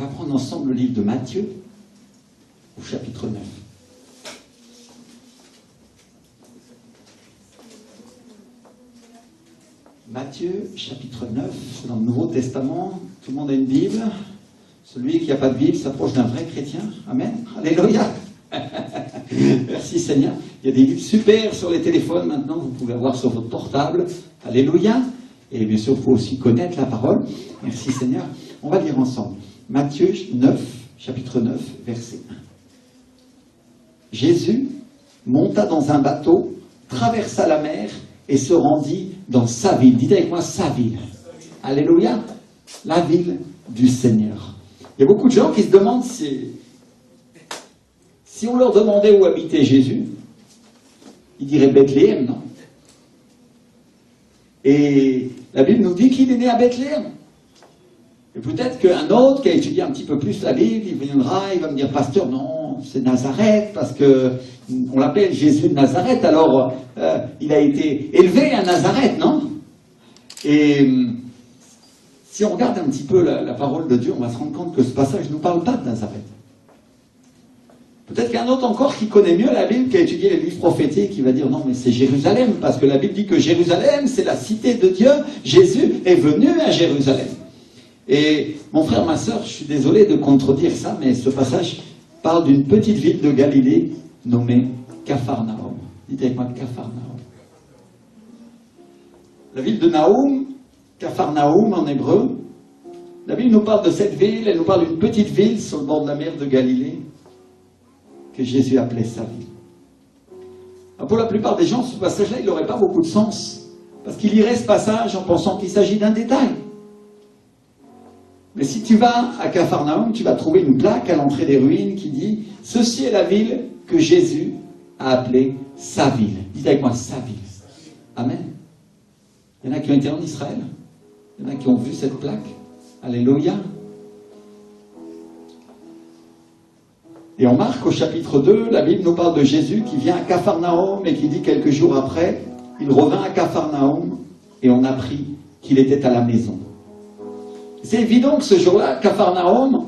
va prendre ensemble le livre de Matthieu, au chapitre 9. Matthieu, chapitre 9, c'est dans le Nouveau Testament. Tout le monde a une Bible. Celui qui n'a pas de Bible s'approche d'un vrai chrétien. Amen. Alléluia. Merci Seigneur. Il y a des livres super sur les téléphones maintenant. Vous pouvez avoir sur votre portable. Alléluia. Et bien sûr, il faut aussi connaître la parole. Merci Seigneur. On va lire ensemble. Matthieu 9, chapitre 9, verset 1. Jésus monta dans un bateau, traversa la mer et se rendit dans sa ville. Dites avec moi, sa ville. Alléluia. La ville du Seigneur. Il y a beaucoup de gens qui se demandent si on leur demandait où habitait Jésus, ils diraient Bethléem, non? Et la Bible nous dit qu'il est né à Bethléem. Et peut-être qu'un autre qui a étudié un petit peu plus la Bible, il viendra, il va me dire, pasteur, non, c'est Nazareth, parce que on l'appelle Jésus de Nazareth, alors il a été élevé à Nazareth, non? Et si on regarde un petit peu la parole de Dieu, on va se rendre compte que ce passage ne nous parle pas de Nazareth. Peut-être qu'il y a un autre encore qui connaît mieux la Bible, qui a étudié les livres prophétiques, qui va dire non, mais c'est Jérusalem, parce que la Bible dit que Jérusalem, c'est la cité de Dieu. Jésus est venu à Jérusalem. Et mon frère, ma soeur, je suis désolé de contredire ça, mais ce passage parle d'une petite ville de Galilée nommée Capharnaüm. Dites avec moi Capharnaüm. La ville de Naoum, Capharnaüm en hébreu. La Bible nous parle de cette ville, elle nous parle d'une petite ville sur le bord de la mer de Galilée, que Jésus appelait sa ville. Alors pour la plupart des gens, ce passage-là, il n'aurait pas beaucoup de sens, parce qu'ils liraient ce passage en pensant qu'il s'agit d'un détail. Mais si tu vas à Capharnaüm, tu vas trouver une plaque à l'entrée des ruines qui dit « Ceci est la ville que Jésus a appelée sa ville ». Dites avec moi, sa ville. Amen. Il y en a qui ont été en Israël. Il y en a qui ont vu cette plaque. Alléluia. Et en Marc, au chapitre 2, la Bible nous parle de Jésus qui vient à Capharnaüm et qui dit quelques jours après, il revint à Capharnaüm et on apprit qu'il était à la maison. C'est évident que ce jour-là, Capharnaüm,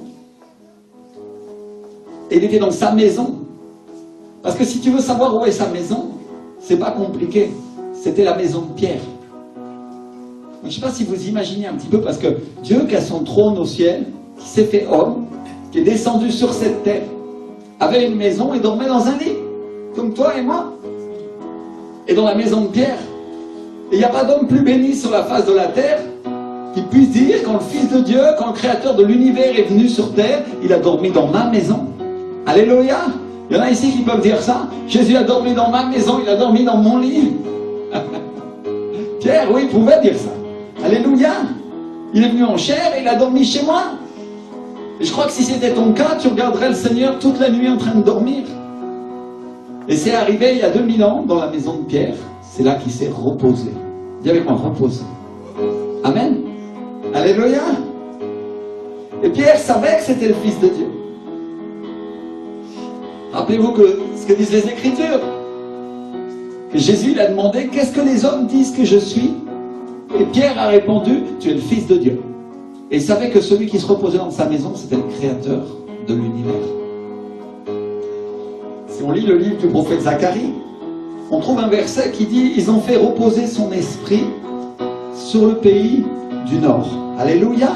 il était dans sa maison. Parce que si tu veux savoir où est sa maison, c'est pas compliqué. C'était la maison de Pierre. Je ne sais pas si vous imaginez un petit peu, parce que Dieu qui a son trône au ciel, qui s'est fait homme, qui est descendu sur cette terre, avait une maison et dormait dans un lit, comme toi et moi. Et dans la maison de Pierre, il n'y a pas d'homme plus béni sur la face de la terre qui puisse dire, quand le Fils de Dieu, quand le Créateur de l'univers est venu sur terre, il a dormi dans ma maison. Alléluia. Il y en a ici qui peuvent dire ça. Jésus a dormi dans ma maison, il a dormi dans mon lit. Pierre, oui, il pouvait dire ça. Alléluia. Il est venu en chair et il a dormi chez moi. Et je crois que si c'était ton cas, tu regarderais le Seigneur toute la nuit en train de dormir. Et c'est arrivé il y a 2000 ans dans la maison de Pierre. C'est là qu'il s'est reposé. Dis avec moi, reposé. Amen. Alléluia. Et Pierre savait que c'était le Fils de Dieu. Rappelez-vous que ce que disent les Écritures. Que Jésus il a demandé, qu'est-ce que les hommes disent que je suis? Et Pierre a répondu, tu es le Fils de Dieu. Et il savait que celui qui se reposait dans sa maison, c'était le Créateur de l'univers. Si on lit le livre du prophète Zacharie, on trouve un verset qui dit, ils ont fait reposer son esprit sur le pays du Nord. Alléluia.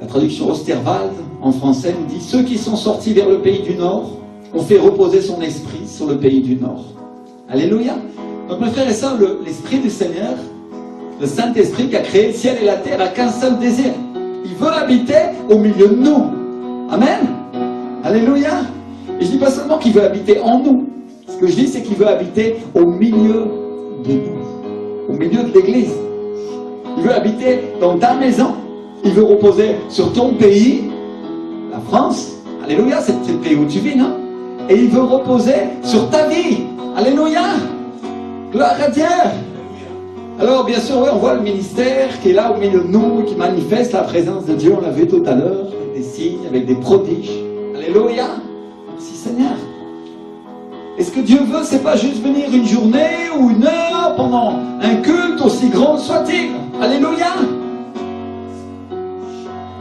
La traduction Osterwald en français nous dit, ceux qui sont sortis vers le pays du Nord ont fait reposer son esprit sur le pays du Nord. Alléluia. Donc mes frères et sœurs, l'Esprit du Seigneur, le Saint-Esprit qui a créé le ciel et la terre, n'a qu'un seul désir. Il veut habiter au milieu de nous. Amen. Alléluia. Et je dis pas seulement qu'il veut habiter en nous. Ce que je dis, c'est qu'il veut habiter au milieu de nous. Au milieu de l'Église. Il veut habiter dans ta maison. Il veut reposer sur ton pays, la France. Alléluia, c'est le pays où tu vis, non? Et il veut reposer sur ta vie. Alléluia. Gloire à Dieu. Alors, bien sûr, oui, on voit le ministère qui est là au milieu de nous, qui manifeste la présence de Dieu. On l'a vu tout à l'heure, avec des signes, avec des prodiges. Alléluia. Merci Seigneur. Et ce que Dieu veut, c'est pas juste venir une journée ou une heure pendant un culte, aussi grand soit-il. Alléluia.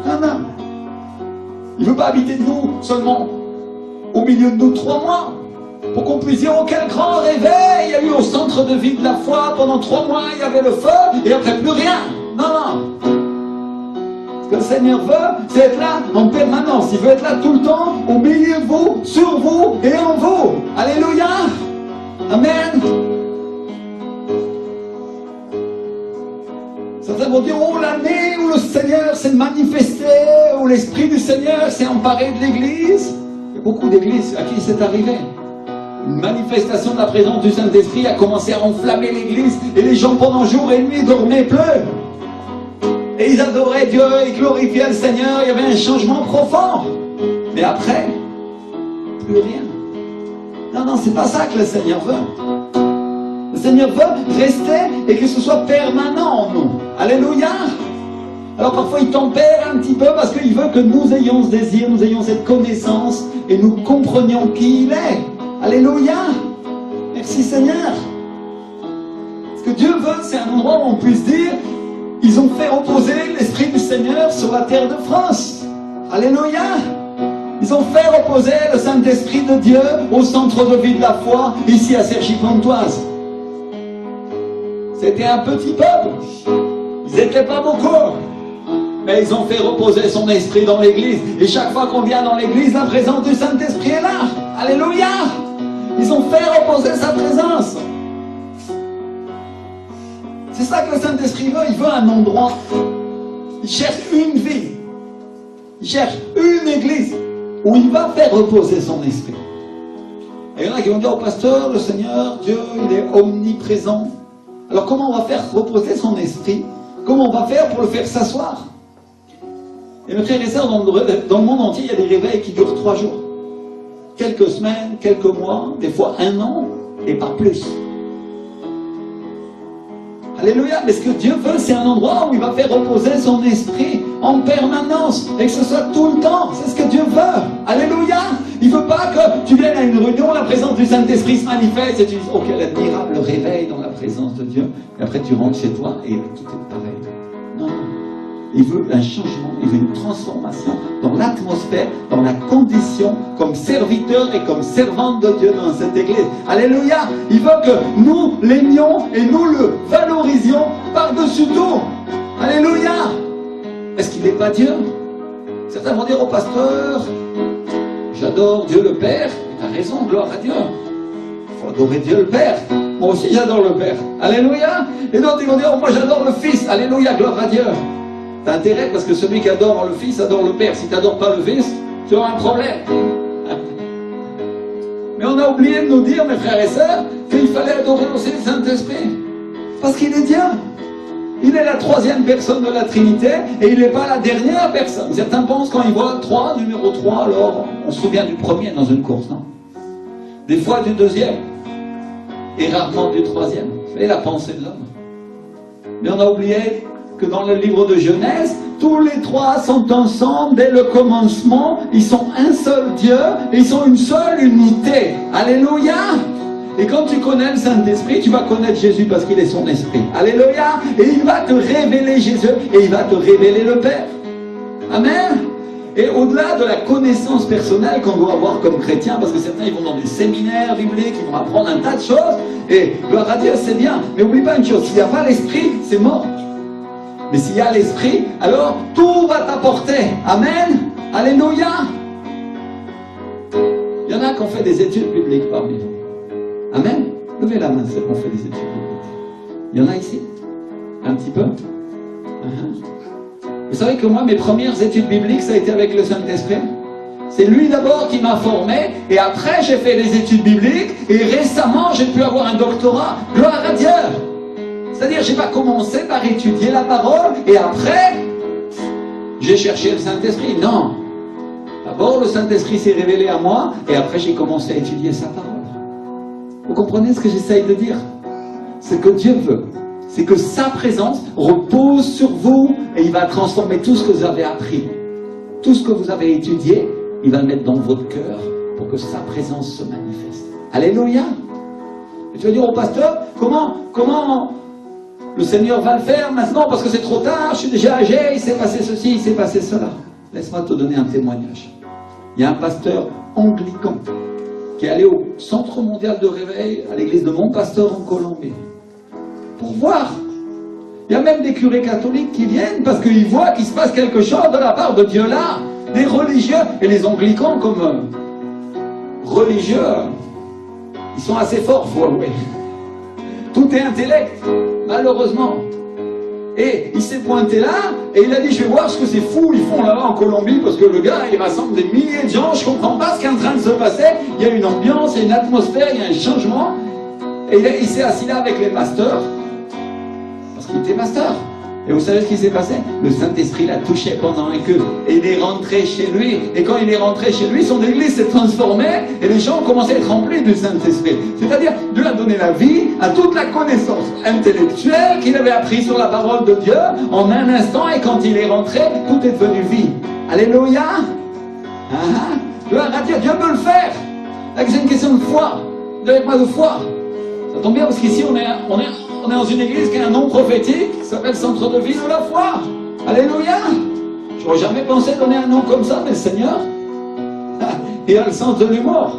Non, non. Il ne veut pas habiter de nous seulement au milieu de nous 3 mois. Pour qu'on puisse dire, oh quel grand réveil il y a eu au centre de vie de la foi. Pendant 3 mois, il y avait le feu et après plus rien. Non, non. Ce que le Seigneur veut, c'est être là en permanence. Il veut être là tout le temps, au milieu de vous, sur vous et en vous. Alléluia. Amen. Certains vont dire, oh l'année où le Seigneur s'est manifesté, où l'Esprit du Seigneur s'est emparé de l'Église. Il y a beaucoup d'églises à qui c'est arrivé. Une manifestation de la présence du Saint-Esprit a commencé à enflammer l'Église et les gens pendant jour et nuit dormaient plus. Et ils adoraient Dieu, ils glorifiaient le Seigneur, il y avait un changement profond. Mais après, plus rien. Non, non, c'est pas ça que le Seigneur veut. Le Seigneur veut rester et que ce soit permanent en nous. Alléluia. Alors parfois il tempère un petit peu parce qu'il veut que nous ayons ce désir, nous ayons cette connaissance et nous comprenions qui il est. Alléluia. Merci Seigneur. Ce que Dieu veut, c'est un endroit où on puisse dire, ils ont fait reposer l'Esprit du Seigneur sur la terre de France. Alléluia. Ils ont fait reposer le Saint-Esprit de Dieu au centre de vie de la foi, ici à Cergy-Pontoise. C'était un petit peuple. Ils n'étaient pas beaucoup. Mais ils ont fait reposer son esprit dans l'église. Et chaque fois qu'on vient dans l'église, la présence du Saint-Esprit est là. Alléluia. Ils ont fait reposer sa présence. C'est ça que le Saint-Esprit veut. Il veut un endroit. Il cherche une vie. Il cherche une église où il va faire reposer son esprit. Et il y en a qui vont dire au pasteur, le Seigneur, Dieu, il est omniprésent. Alors comment on va faire reposer son esprit? Comment on va faire pour le faire s'asseoir? Et mes frères et sœurs, dans le monde entier, il y a des réveils qui durent 3 jours. Quelques semaines, quelques mois, des fois 1 an, et pas plus. Alléluia. Mais ce que Dieu veut, c'est un endroit où il va faire reposer son esprit en permanence, et que ce soit tout le temps. C'est ce que Dieu veut. Alléluia. Il ne veut pas que tu viennes à une réunion, la présence du Saint-Esprit se manifeste, et tu dis, oh quel admirable réveil dans la présence de Dieu. Et après tu rentres chez toi, et tout est pareil. Non. Il veut un changement, il veut une transformation dans l'atmosphère, dans la condition, comme serviteur et comme servante de Dieu dans cette église. Alléluia. Il veut que nous l'aimions et nous le valorisions par-dessus tout. Alléluia. Est-ce qu'il n'est pas Dieu? Certains vont dire au pasteur, j'adore Dieu le Père. Tu as raison, gloire à Dieu. Il faut adorer Dieu le Père. Moi aussi j'adore le Père. Alléluia. Et d'autres ils vont dire, oh, moi j'adore le Fils. Alléluia, gloire à Dieu. T'as intérêt parce que celui qui adore le Fils adore le Père. Si tu n'adores pas le Fils, tu auras un problème. Mais on a oublié de nous dire, mes frères et sœurs, qu'il fallait adorer aussi le Saint-Esprit. Parce qu'il est Dieu. Il est la 3e personne de la Trinité et il n'est pas la dernière personne. Certains pensent quand ils voient 3, numéro 3, alors on se souvient du premier dans une course, non? Des fois du 2e et rarement du 3e. C'est la pensée de l'homme. Mais on a oublié que dans le livre de Genèse, tous les 3 sont ensemble dès le commencement, ils sont un seul Dieu, et ils sont une seule unité. Alléluia. Et quand tu connais le Saint-Esprit, tu vas connaître Jésus parce qu'il est son esprit. Alléluia. Et il va te révéler Jésus, et il va te révéler le Père. Amen. Et au-delà de la connaissance personnelle qu'on doit avoir comme chrétien, parce que certains ils vont dans des séminaires bibliques, ils vont apprendre un tas de choses, et gloire à Dieu, c'est bien. Mais n'oublie pas une chose, s'il n'y a pas l'esprit, c'est mort. Mais s'il y a l'esprit, alors tout va t'apporter. Amen. Alléluia. Il y en a qui ont fait des études bibliques parmi vous. Amen. Levez la main ceux qui ont fait des études bibliques. Il y en a ici? Un petit peu? Vous savez que moi, mes premières études bibliques, ça a été avec le Saint-Esprit. C'est lui d'abord qui m'a formé, et après j'ai fait des études bibliques, et récemment j'ai pu avoir un doctorat. Gloire à Dieu. C'est-à-dire, je n'ai pas commencé par étudier la parole, et après, j'ai cherché le Saint-Esprit. Non. D'abord, le Saint-Esprit s'est révélé à moi, et après, j'ai commencé à étudier sa parole. Vous comprenez ce que j'essaye de dire? Ce que Dieu veut, c'est que sa présence repose sur vous, et il va transformer tout ce que vous avez appris. Tout ce que vous avez étudié, il va le mettre dans votre cœur, pour que sa présence se manifeste. Alléluia. Et tu vas dire au pasteur, comment le Seigneur va le faire maintenant parce que c'est trop tard, je suis déjà âgé, il s'est passé ceci, il s'est passé cela. Laisse-moi te donner un témoignage. Il y a un pasteur anglican qui est allé au Centre mondial de réveil à l'église de mon pasteur en Colombie pour voir. Il y a même des curés catholiques qui viennent parce qu'ils voient qu'il se passe quelque chose de la part de Dieu là. Des religieux et les anglicans comme religieux, ils sont assez forts, faut avouer. Tout est intellect, malheureusement. Et il s'est pointé là, et il a dit, je vais voir ce que ces fous ils font là-bas en Colombie, parce que le gars, il rassemble des milliers de gens, je comprends pas ce qui est en train de se passer, il y a une ambiance, il y a une atmosphère, il y a un changement. Et il s'est assis là avec les pasteurs, parce qu'il était pasteur. Et vous savez ce qui s'est passé? Le Saint-Esprit l'a touché pendant un queue. Et il est rentré chez lui. Et quand il est rentré chez lui, son église s'est transformée et les gens ont commencé à être remplis du Saint-Esprit. C'est-à-dire, Dieu a donné la vie à toute la connaissance intellectuelle qu'il avait appris sur la parole de Dieu en un instant. Et quand il est rentré, tout est devenu vie. Alléluia. Gloire à Dieu. Dieu peut le faire. Là, c'est une question de foi. Vous n'avez pas de foi. Ça tombe bien parce qu'ici, on est dans une église qui a un nom prophétique, qui s'appelle Centre de vie de la foi. Alléluia. Je n'aurais jamais pensé donner un nom comme ça, mais le Seigneur, il a le sens de l'humour.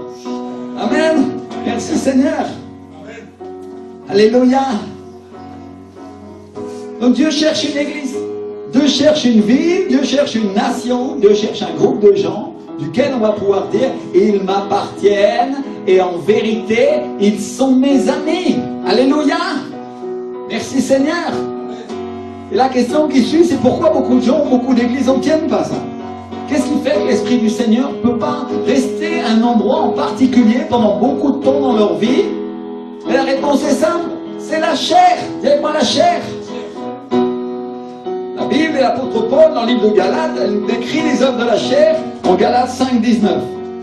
Amen. Merci Seigneur. Amen. Alléluia. Donc Dieu cherche une église, Dieu cherche une ville, Dieu cherche une nation, Dieu cherche un groupe de gens duquel on va pouvoir dire, ils m'appartiennent et en vérité, ils sont mes amis. Alléluia. Merci Seigneur. Et la question qui suit, c'est pourquoi beaucoup de gens, beaucoup d'églises n'obtiennent pas ça. Qu'est-ce qui fait que l'Esprit du Seigneur ne peut pas rester à un endroit en particulier pendant beaucoup de temps dans leur vie? Et la réponse est simple, c'est la chair. Dis avec moi la chair. La Bible et l'apôtre Paul, dans le livre de Galates, elle nous décrit les œuvres de la chair en Galates 5, 19.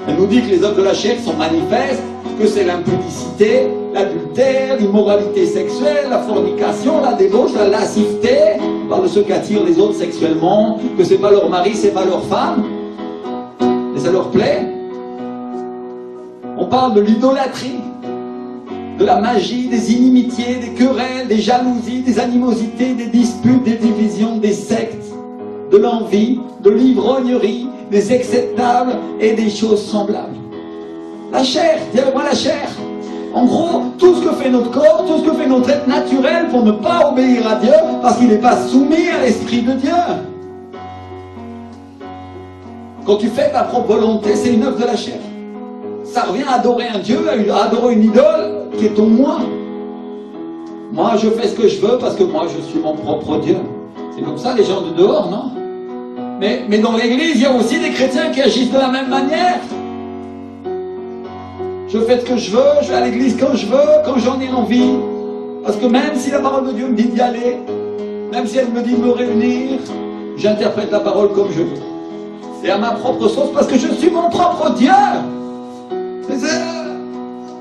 Elle nous dit que les œuvres de la chair sont manifestes, que c'est l'impudicité, l'adultère, l'immoralité sexuelle, la fornication, la débauche, la lascivité. On parle de ceux qui attirent les autres sexuellement, que c'est pas leur mari, c'est pas leur femme, et ça leur plaît. On parle de l'idolâtrie, de la magie, des inimitiés, des querelles, des jalousies, des animosités, des disputes, des divisions, des sectes, de l'envie, de l'ivrognerie, des excès de table et des choses semblables. La chair, dis avec moi la chair. En gros, tout ce que fait notre corps, tout ce que fait notre être naturel pour ne pas obéir à Dieu, parce qu'il n'est pas soumis à l'Esprit de Dieu. Quand tu fais ta propre volonté, c'est une œuvre de la chair. Ça revient à adorer un Dieu, à adorer une idole qui est ton moi. Moi, je fais ce que je veux parce que moi, je suis mon propre Dieu. C'est comme ça les gens de dehors, non? Mais dans l'église, il y a aussi des chrétiens qui agissent de la même manière. Je fais ce que je veux, je vais à l'église quand je veux, quand j'en ai envie. Parce que même si la parole de Dieu me dit d'y aller, même si elle me dit de me réunir, j'interprète la parole comme je veux. Et à ma propre sauce, parce que je suis mon propre Dieu.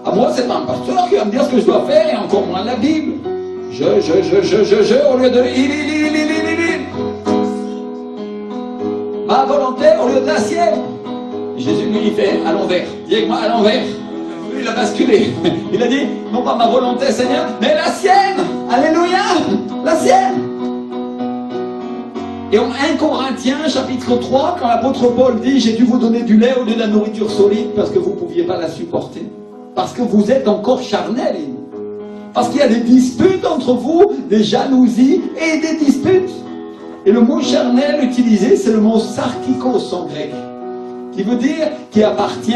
À moi, c'est pas un pasteur qui va me dire ce que je dois faire, et encore moins la Bible. Au lieu de il. Ma volonté au lieu de la sienne. Jésus lui fait à l'envers. Dis avec moi à l'envers. Lui, il a basculé. Il a dit, non pas ma volonté, Seigneur, mais la sienne. Alléluia. La sienne. Et en 1 Corinthiens, chapitre 3, quand l'apôtre Paul dit, j'ai dû vous donner du lait au lieu de la nourriture solide, parce que vous ne pouviez pas la supporter. Parce que vous êtes encore charnel. Parce qu'il y a des disputes entre vous, des jalousies et des disputes. Et le mot charnel utilisé, c'est le mot sarkikos en grec, qui veut dire qui appartient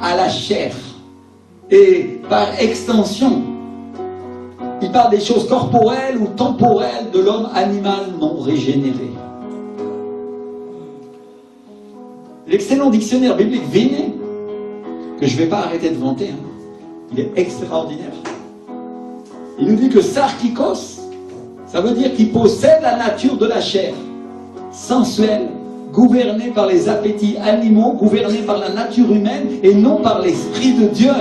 à la chair. Et par extension, il parle des choses corporelles ou temporelles de l'homme animal non régénéré. L'excellent dictionnaire biblique Vinet, que je ne vais pas arrêter de vanter, il est extraordinaire. Il nous dit que sarkikos, ça veut dire qu'il possède la nature de la chair, sensuelle, gouvernée par les appétits animaux, gouvernée par la nature humaine et non par l'Esprit de Dieu.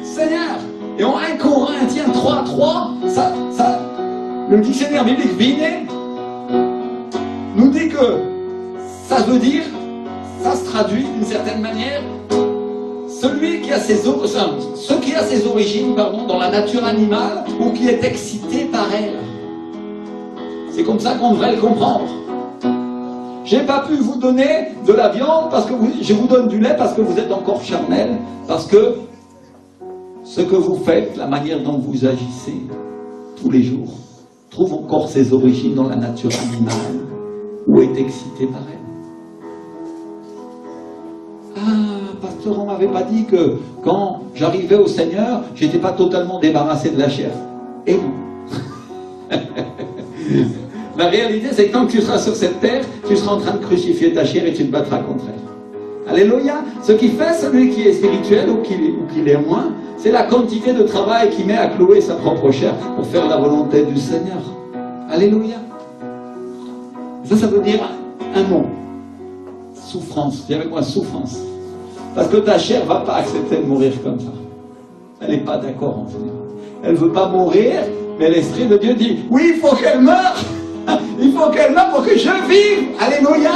Seigneur. Et en 1 Corinthiens 3.3, le dictionnaire biblique Vinet nous dit que ça veut dire, ça se traduit d'une certaine manière, celui qui a ce qui a ses origines, dans la nature animale ou qui est excité par elle. C'est comme ça qu'on devrait le comprendre. J'ai pas pu vous donner de la viande parce que je vous donne du lait parce que vous êtes encore charnel, parce que ce que vous faites, la manière dont vous agissez tous les jours, trouve encore ses origines dans la nature animale ou est excité par elle. Ah, pasteur, on m'avait pas dit que quand j'arrivais au Seigneur, j'étais pas totalement débarrassé de la chair. Et non. La réalité, c'est que quand tu seras sur cette terre, tu seras en train de crucifier ta chair et tu te battras contre elle. Alléluia. Ce qui fait celui qui est spirituel ou qui l'est moins, c'est la quantité de travail qu'il met à clouer sa propre chair pour faire la volonté du Seigneur. Alléluia. Ça veut dire un mot. Souffrance. Dis avec moi, souffrance. Parce que ta chair ne va pas accepter de mourir comme ça. Elle n'est pas d'accord en général. Elle ne veut pas mourir, mais l'Esprit de Dieu dit, oui, il faut qu'elle meure. Il faut qu'elle meure pour que je vive. Alléluia.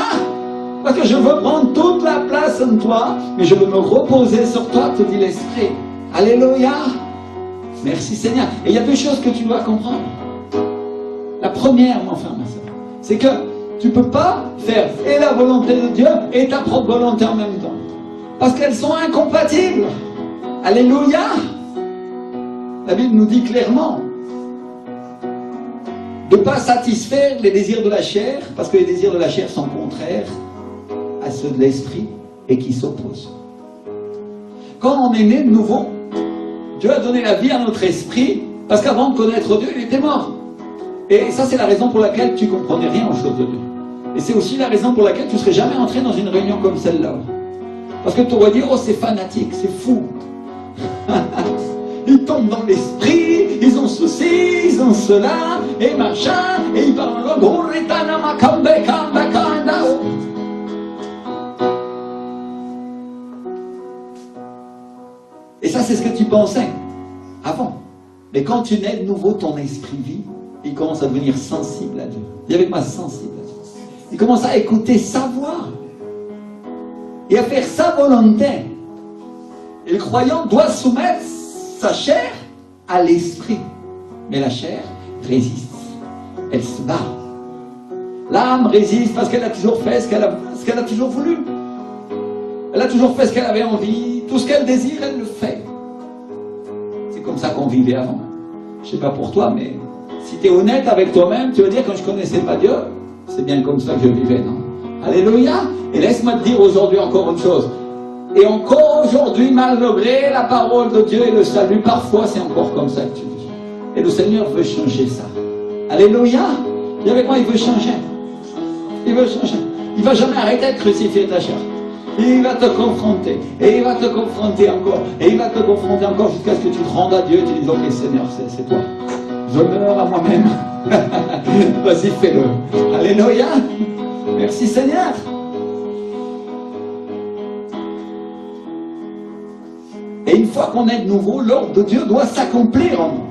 Parce que je veux prendre toute la place en toi, mais je veux me reposer sur toi, te dit l'Esprit. Alléluia. Merci Seigneur. Et il y a deux choses que tu dois comprendre. La première, mon frère, ma soeur, c'est que tu ne peux pas faire et la volonté de Dieu et ta propre volonté en même temps. Parce qu'elles sont incompatibles. Alléluia. La Bible nous dit clairement de ne pas satisfaire les désirs de la chair, parce que les désirs de la chair sont contraires à ceux de l'esprit et qui s'opposent. Quand on est né de nouveau, Dieu a donné la vie à notre esprit, parce qu'avant de connaître Dieu, il était mort. Et ça, c'est la raison pour laquelle tu ne comprenais rien aux choses de Dieu. Et c'est aussi la raison pour laquelle tu ne serais jamais entré dans une réunion comme celle-là. Parce que tu aurais dit, oh, c'est fanatique, c'est fou. Ils tombent dans l'esprit, ils ont ceci, ils ont cela, et machin, et ils parlent le gros ritana makambe kamba kanda. Et ça, c'est ce que tu pensais avant. Mais quand tu nais de nouveau, ton esprit vit, il commence à devenir sensible à Dieu. Dis avec moi, sensible à Dieu. Il commence à écouter sa voix et à faire sa volonté. Et le croyant doit soumettre sa chair à l'esprit. Mais la chair résiste. Elle se bat. L'âme résiste parce qu'elle a toujours fait ce qu'elle a toujours voulu. Elle a toujours fait ce qu'elle avait envie. Tout ce qu'elle désire, elle le fait. C'est comme ça qu'on vivait avant. Je ne sais pas pour toi, mais si tu es honnête avec toi-même, tu vas dire, quand je ne connaissais pas Dieu, c'est bien comme ça que je vivais, non? Alléluia. Et laisse-moi te dire aujourd'hui encore une chose. Et encore aujourd'hui, malgré la parole de Dieu et le salut, parfois c'est encore comme ça que tu vis. Et le Seigneur veut changer ça. Alléluia. Viens avec moi, il veut changer. Il veut changer. Il ne va jamais arrêter de crucifier ta chair. Il va te confronter. Et il va te confronter encore. Et il va te confronter encore jusqu'à ce que tu te rendes à Dieu et tu dis, ok Seigneur, c'est toi. Je meurs à moi-même. Vas-y, fais-le. Alléluia. Merci Seigneur. Et une fois qu'on est de nouveau, l'ordre de Dieu doit s'accomplir en nous.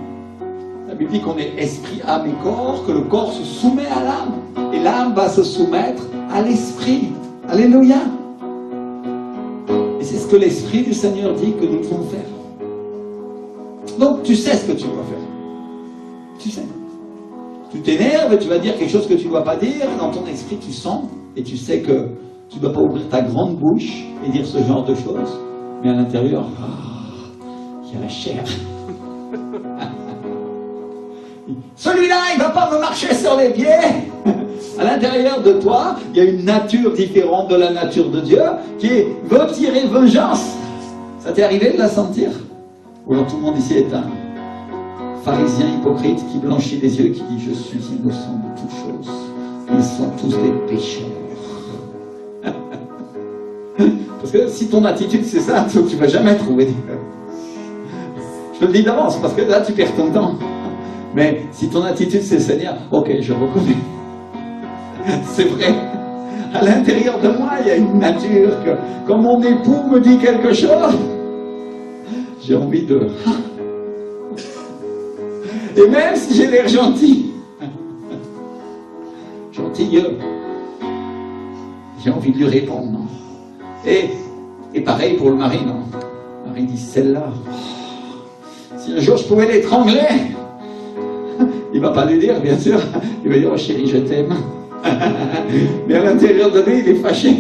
La Bible dit qu'on est esprit, âme et corps, que le corps se soumet à l'âme. Et l'âme va se soumettre à l'esprit. Alléluia. Et c'est ce que l'esprit du Seigneur dit que nous devons faire. Donc tu sais ce que tu dois faire. Tu sais. Tu t'énerves et tu vas dire quelque chose que tu ne dois pas dire. Dans ton esprit, tu sens et tu sais que tu ne dois pas ouvrir ta grande bouche et dire ce genre de choses. Mais à l'intérieur, il y a la chair. Celui-là, il ne va pas me marcher sur les pieds. À l'intérieur de toi, il y a une nature différente de la nature de Dieu qui veut tirer vengeance. Ça t'est arrivé de la sentir? Ou alors tout le monde ici est un pharisien hypocrite qui blanchit les yeux, qui dit « Je suis innocent de toutes choses. Ils sont tous des pécheurs. » Parce que si ton attitude c'est ça, tu ne vas jamais trouver Dieu. Je te le dis d'avance, parce que là tu perds ton temps. Mais si ton attitude c'est Seigneur, ok, je reconnais. C'est vrai. À l'intérieur de moi, il y a une nature que quand mon époux me dit quelque chose, j'ai envie de... Et même si j'ai l'air gentil, gentilleux, j'ai envie de lui répondre. Non? Et pareil pour le mari, non? mari dit, celle-là, si un jour je pouvais l'étrangler, il ne va pas lui dire, bien sûr, il va dire, oh chérie, je t'aime. Mais à l'intérieur de lui, il est fâché.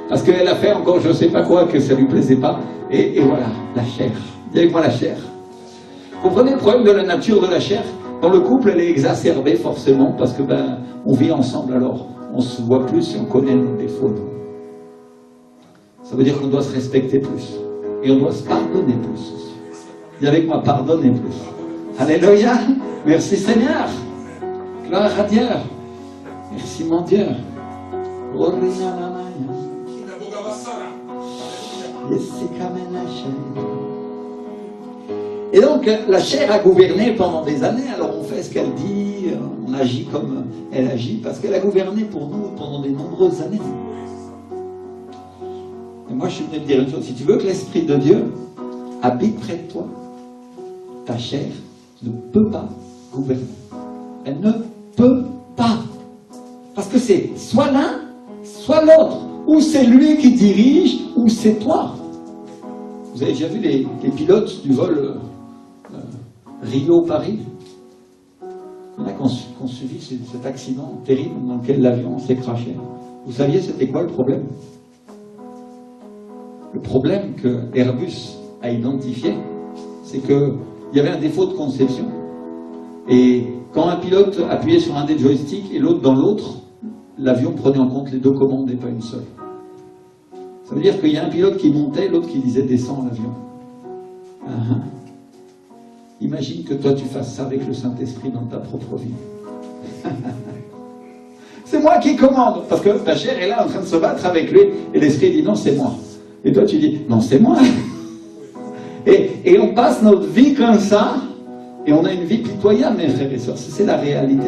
Parce qu'elle a fait encore je ne sais pas quoi, que ça ne lui plaisait pas. Et voilà, la chair. Dis avec moi la chair. Vous comprenez le problème de la nature de la chair? Dans le couple, elle est exacerbée forcément, parce que on vit ensemble, alors on se voit plus et on connaît nos défauts. Ça veut dire qu'on doit se respecter plus. Et on doit se pardonner plus aussi. Dis avec moi, pardonner plus. Alléluia. Merci Seigneur. Gloire à Dieu. Merci mon Dieu. Et donc, la chair a gouverné pendant des années, alors on fait ce qu'elle dit, on agit comme elle agit, parce qu'elle a gouverné pour nous pendant de nombreuses années. Et moi, je suis venu te dire une chose, si tu veux que l'Esprit de Dieu habite près de toi, ta chair ne peut pas gouverner. Elle ne peut pas. Parce que c'est soit l'un, soit l'autre. Ou c'est lui qui dirige, ou c'est toi. Vous avez déjà vu les pilotes du vol Rio-Paris? Il y en a qui ont suivi cet accident terrible dans lequel l'avion s'est crashé. Vous saviez c'était quoi le problème? Le problème que Airbus a identifié, c'est qu'il y avait un défaut de conception. Et quand un pilote appuyait sur un des joysticks et l'autre dans l'autre, l'avion prenait en compte les deux commandes et pas une seule. Ça veut dire qu'il y a un pilote qui montait, l'autre qui disait descends l'avion. Imagine que toi tu fasses ça avec le Saint-Esprit dans ta propre vie. C'est moi qui commande, parce que ta chair est là en train de se battre avec lui, et l'Esprit dit non, c'est moi. Et toi tu dis non, c'est moi. Et on passe notre vie comme ça, et on a une vie pitoyable, mes frères et sœurs, c'est la réalité.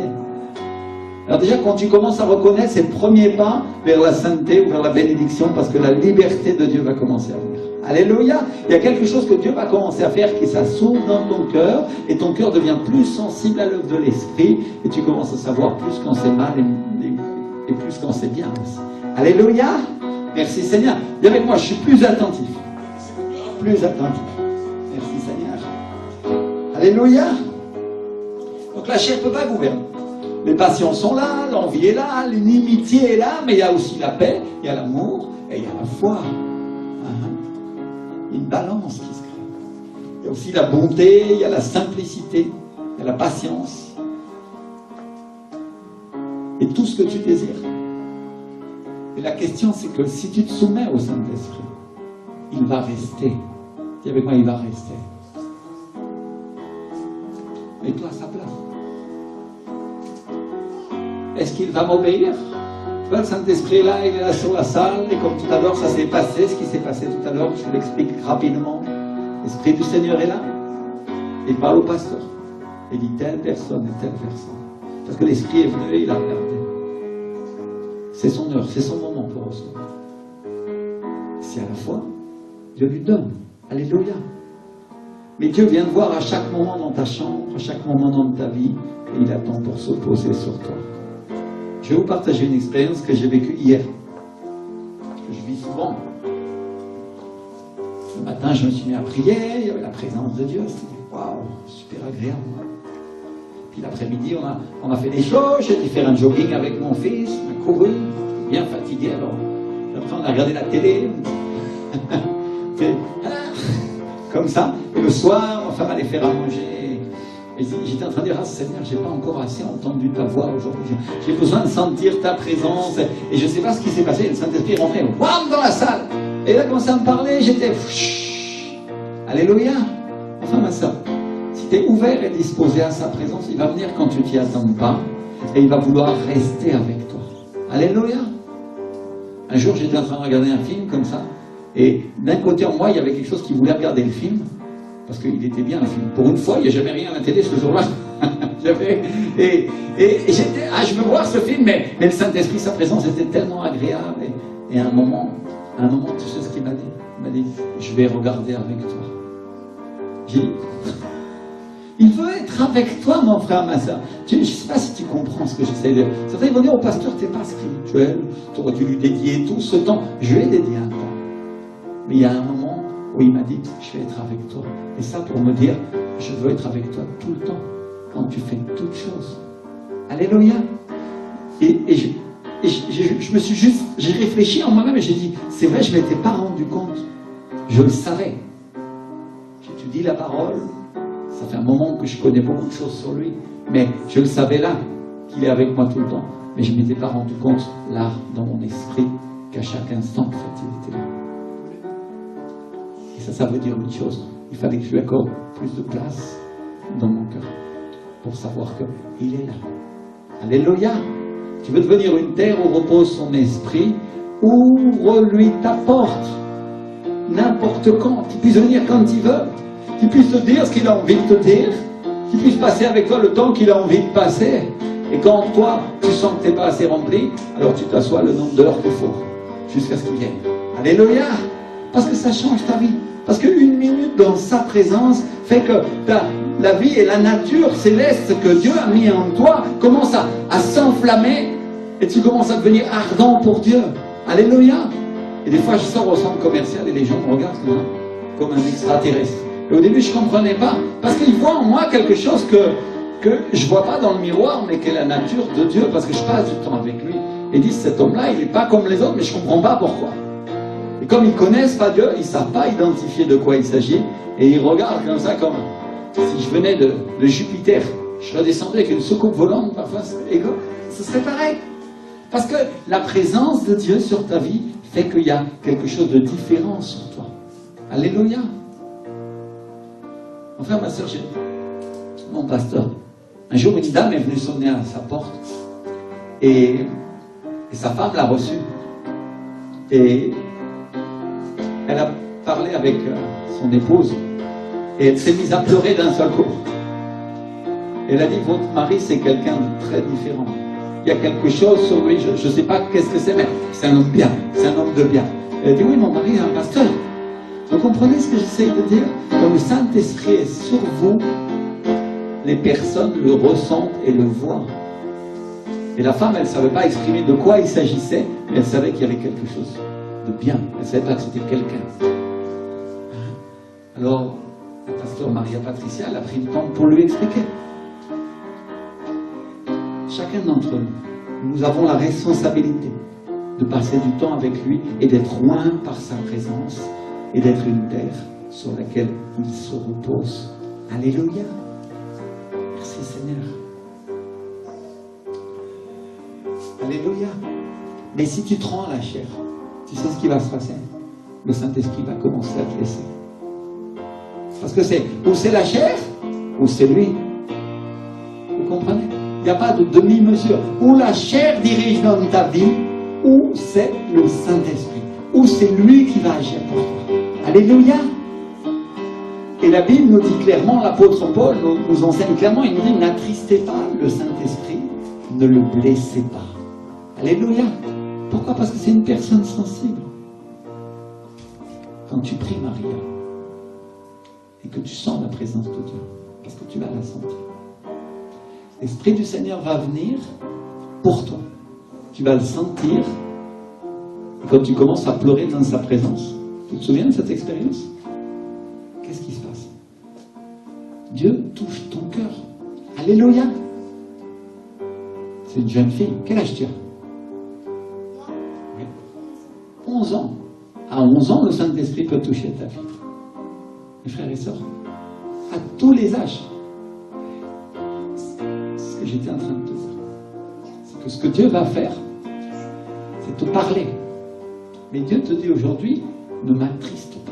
Alors déjà, quand tu commences à reconnaître, c'est le premier pas vers la sainteté ou vers la bénédiction, parce que la liberté de Dieu va commencer à venir. Alléluia. Il y a quelque chose que Dieu va commencer à faire, qui s'assomme dans ton cœur, et ton cœur devient plus sensible à l'œuvre de l'Esprit, et tu commences à savoir plus quand c'est mal et plus quand c'est bien aussi. Alléluia. Merci Seigneur. Dis avec moi, je suis plus attentif. Plus attentif. Merci Seigneur. Alléluia. Donc la chair ne peut pas gouverner. Les passions sont là, l'envie est là, l'inimitié est là, mais il y a aussi la paix, il y a l'amour et il y a la foi. Il y a une balance qui se crée. Il y a aussi la bonté, il y a la simplicité, il y a la patience. Et tout ce que tu désires. Et la question, c'est que si tu te soumets au Saint-Esprit, il va rester. Dis avec moi, il va rester. Mets-toi à sa place. Est-ce qu'il va m'obéir? Tu vois, le Saint-Esprit est là, il est là sur la salle, et comme tout à l'heure, ça s'est passé, ce qui s'est passé tout à l'heure, je vous l'explique rapidement. L'Esprit du Seigneur est là, il parle au pasteur, il dit telle personne et telle personne. Parce que l'Esprit est venu et il a regardé. C'est son heure, c'est son moment pour recevoir. Si à la fois, Dieu lui donne. Alléluia. Mais Dieu vient te voir à chaque moment dans ta chambre, à chaque moment dans ta vie, et il attend pour se poser sur toi. Je vais vous partager une expérience que j'ai vécue hier, que je vis souvent. Le matin, je me suis mis à prier, il y avait la présence de Dieu, c'était waouh, super agréable. Puis l'après-midi, on a fait des choses, j'ai été faire un jogging avec mon fils, on a couru, bien fatigué, alors après on a regardé la télé, comme ça, et le soir, ma femme allait faire à manger. Et j'étais en train de dire, ah Seigneur, j'ai pas encore assez entendu ta voix aujourd'hui. J'ai besoin de sentir ta présence. Et je ne sais pas ce qui s'est passé. Le Saint-Esprit est rentré, wam, dans la salle. Et il a commencé à me parler. J'étais, alléluia. Enfin, ma soeur, si tu es ouvert et disposé à sa présence, il va venir quand tu t'y attends pas. Et il va vouloir rester avec toi. Alléluia. Un jour, j'étais en train de regarder un film comme ça. Et d'un côté en moi, il y avait quelque chose qui voulait regarder le film. Parce qu'il était bien le film. Pour une fois, il n'y a jamais rien à la télé ce jour-là. et j'étais, je veux voir ce film, mais le Saint-Esprit, sa présence était tellement agréable. Et à un moment, tu sais ce qu'il m'a dit? Il m'a dit, je vais regarder avec toi. J'ai dit, il veut être avec toi, mon frère, ma soeur. Je ne sais pas si tu comprends ce que j'essaie de dire. Certains vont dire au pasteur, tu n'es pas spirituel, tu aurais dû lui dédier tout ce temps. Je lui ai dédié un temps. Mais il y a un moment où il m'a dit, je vais être avec toi. Et ça pour me dire, je veux être avec toi tout le temps, quand tu fais toutes choses. Alléluia. Et je me suis juste, j'ai réfléchi en moi-même et j'ai dit, c'est vrai, je ne m'étais pas rendu compte. Je le savais. J'étudie la parole, ça fait un moment que je connais beaucoup de choses sur lui, mais je le savais là, qu'il est avec moi tout le temps. Mais je ne m'étais pas rendu compte, là, dans mon esprit, qu'à chaque instant, en fait, il était là. Et ça veut dire une chose. Il fallait que je lui accorde plus de place dans mon cœur pour savoir qu'il est là. Alléluia. Tu veux devenir une terre où repose son esprit, ouvre-lui ta porte. N'importe quand. Tu puisses venir quand il veut. Tu puisses te dire ce qu'il a envie de te dire. Tu puisses passer avec toi le temps qu'il a envie de passer. Et quand toi, tu sens que tu n'es pas assez rempli, alors tu t'assois le nombre d'heures qu'il faut, jusqu'à ce qu'il vienne. Alléluia. Parce que ça change ta vie. Parce qu'une minute dans sa présence fait que la vie et la nature céleste que Dieu a mis en toi commence à s'enflammer et tu commences à devenir ardent pour Dieu. Alléluia. Et des fois, je sors au centre commercial et les gens me regardent comme un extraterrestre. Et au début, je ne comprenais pas. Parce qu'ils voient en moi quelque chose que je ne vois pas dans le miroir, mais qui est la nature de Dieu. Parce que je passe du temps avec lui. Et ils disent, cet homme-là, il n'est pas comme les autres, mais je ne comprends pas pourquoi. Et comme ils ne connaissent pas Dieu, ils ne savent pas identifier de quoi il s'agit. Et ils regardent comme ça, comme si je venais de Jupiter. Je redescendais avec une soucoupe volante, parfois, ce serait pareil. Parce que la présence de Dieu sur ta vie fait qu'il y a quelque chose de différent sur toi. Alléluia. Enfin, ma soeur, mon pasteur, un jour, une dame est venue sonner à sa porte et sa femme l'a reçue. Et elle a parlé avec son épouse et elle s'est mise à pleurer d'un seul coup. Elle a dit, votre mari, c'est quelqu'un de très différent. Il y a quelque chose sur lui, je ne sais pas qu'est-ce que c'est, mais c'est un homme bien, c'est un homme de bien. Elle a dit, oui, mon mari est un pasteur. Vous comprenez ce que j'essaie de dire? Quand le Saint-Esprit est sur vous, les personnes le ressentent et le voient. Et la femme, elle ne savait pas exprimer de quoi il s'agissait, mais elle savait qu'il y avait quelque chose de bien. Elle ne savait pas que c'était quelqu'un. Alors, la pasteur Maria Patricia, elle a pris le temps pour lui expliquer. Chacun d'entre nous, nous avons la responsabilité de passer du temps avec lui et d'être loin par sa présence et d'être une terre sur laquelle il se repose. Alléluia. Merci Seigneur. Alléluia. Mais si tu te rends à la chair, tu sais ce qui va se passer. Le Saint-Esprit va commencer à te laisser. Parce que c'est ou c'est la chair, ou c'est lui. Vous comprenez? Il n'y a pas de demi-mesure. Ou la chair dirige dans ta vie, ou c'est le Saint-Esprit. Ou c'est lui qui va agir pour toi. Alléluia. Et la Bible nous dit clairement, l'apôtre Paul nous enseigne clairement, il nous dit, n'attristez pas le Saint-Esprit, ne le blessez pas. Alléluia. Pourquoi? Parce que c'est une personne sensible. Quand tu pries Maria, et que tu sens la présence de Dieu, parce que tu vas la sentir, l'Esprit du Seigneur va venir pour toi. Tu vas le sentir, et quand tu commences à pleurer dans sa présence, tu te souviens de cette expérience? Qu'est-ce qui se passe? Dieu touche ton cœur. Alléluia. C'est une jeune fille. Quel âge tu as? 11 ans. À 11 ans, le Saint-Esprit peut toucher ta vie. Mes frères et sœurs, à tous les âges. Ce que j'étais en train de te dire, c'est que ce que Dieu va faire, c'est te parler. Mais Dieu te dit aujourd'hui, ne m'attriste pas.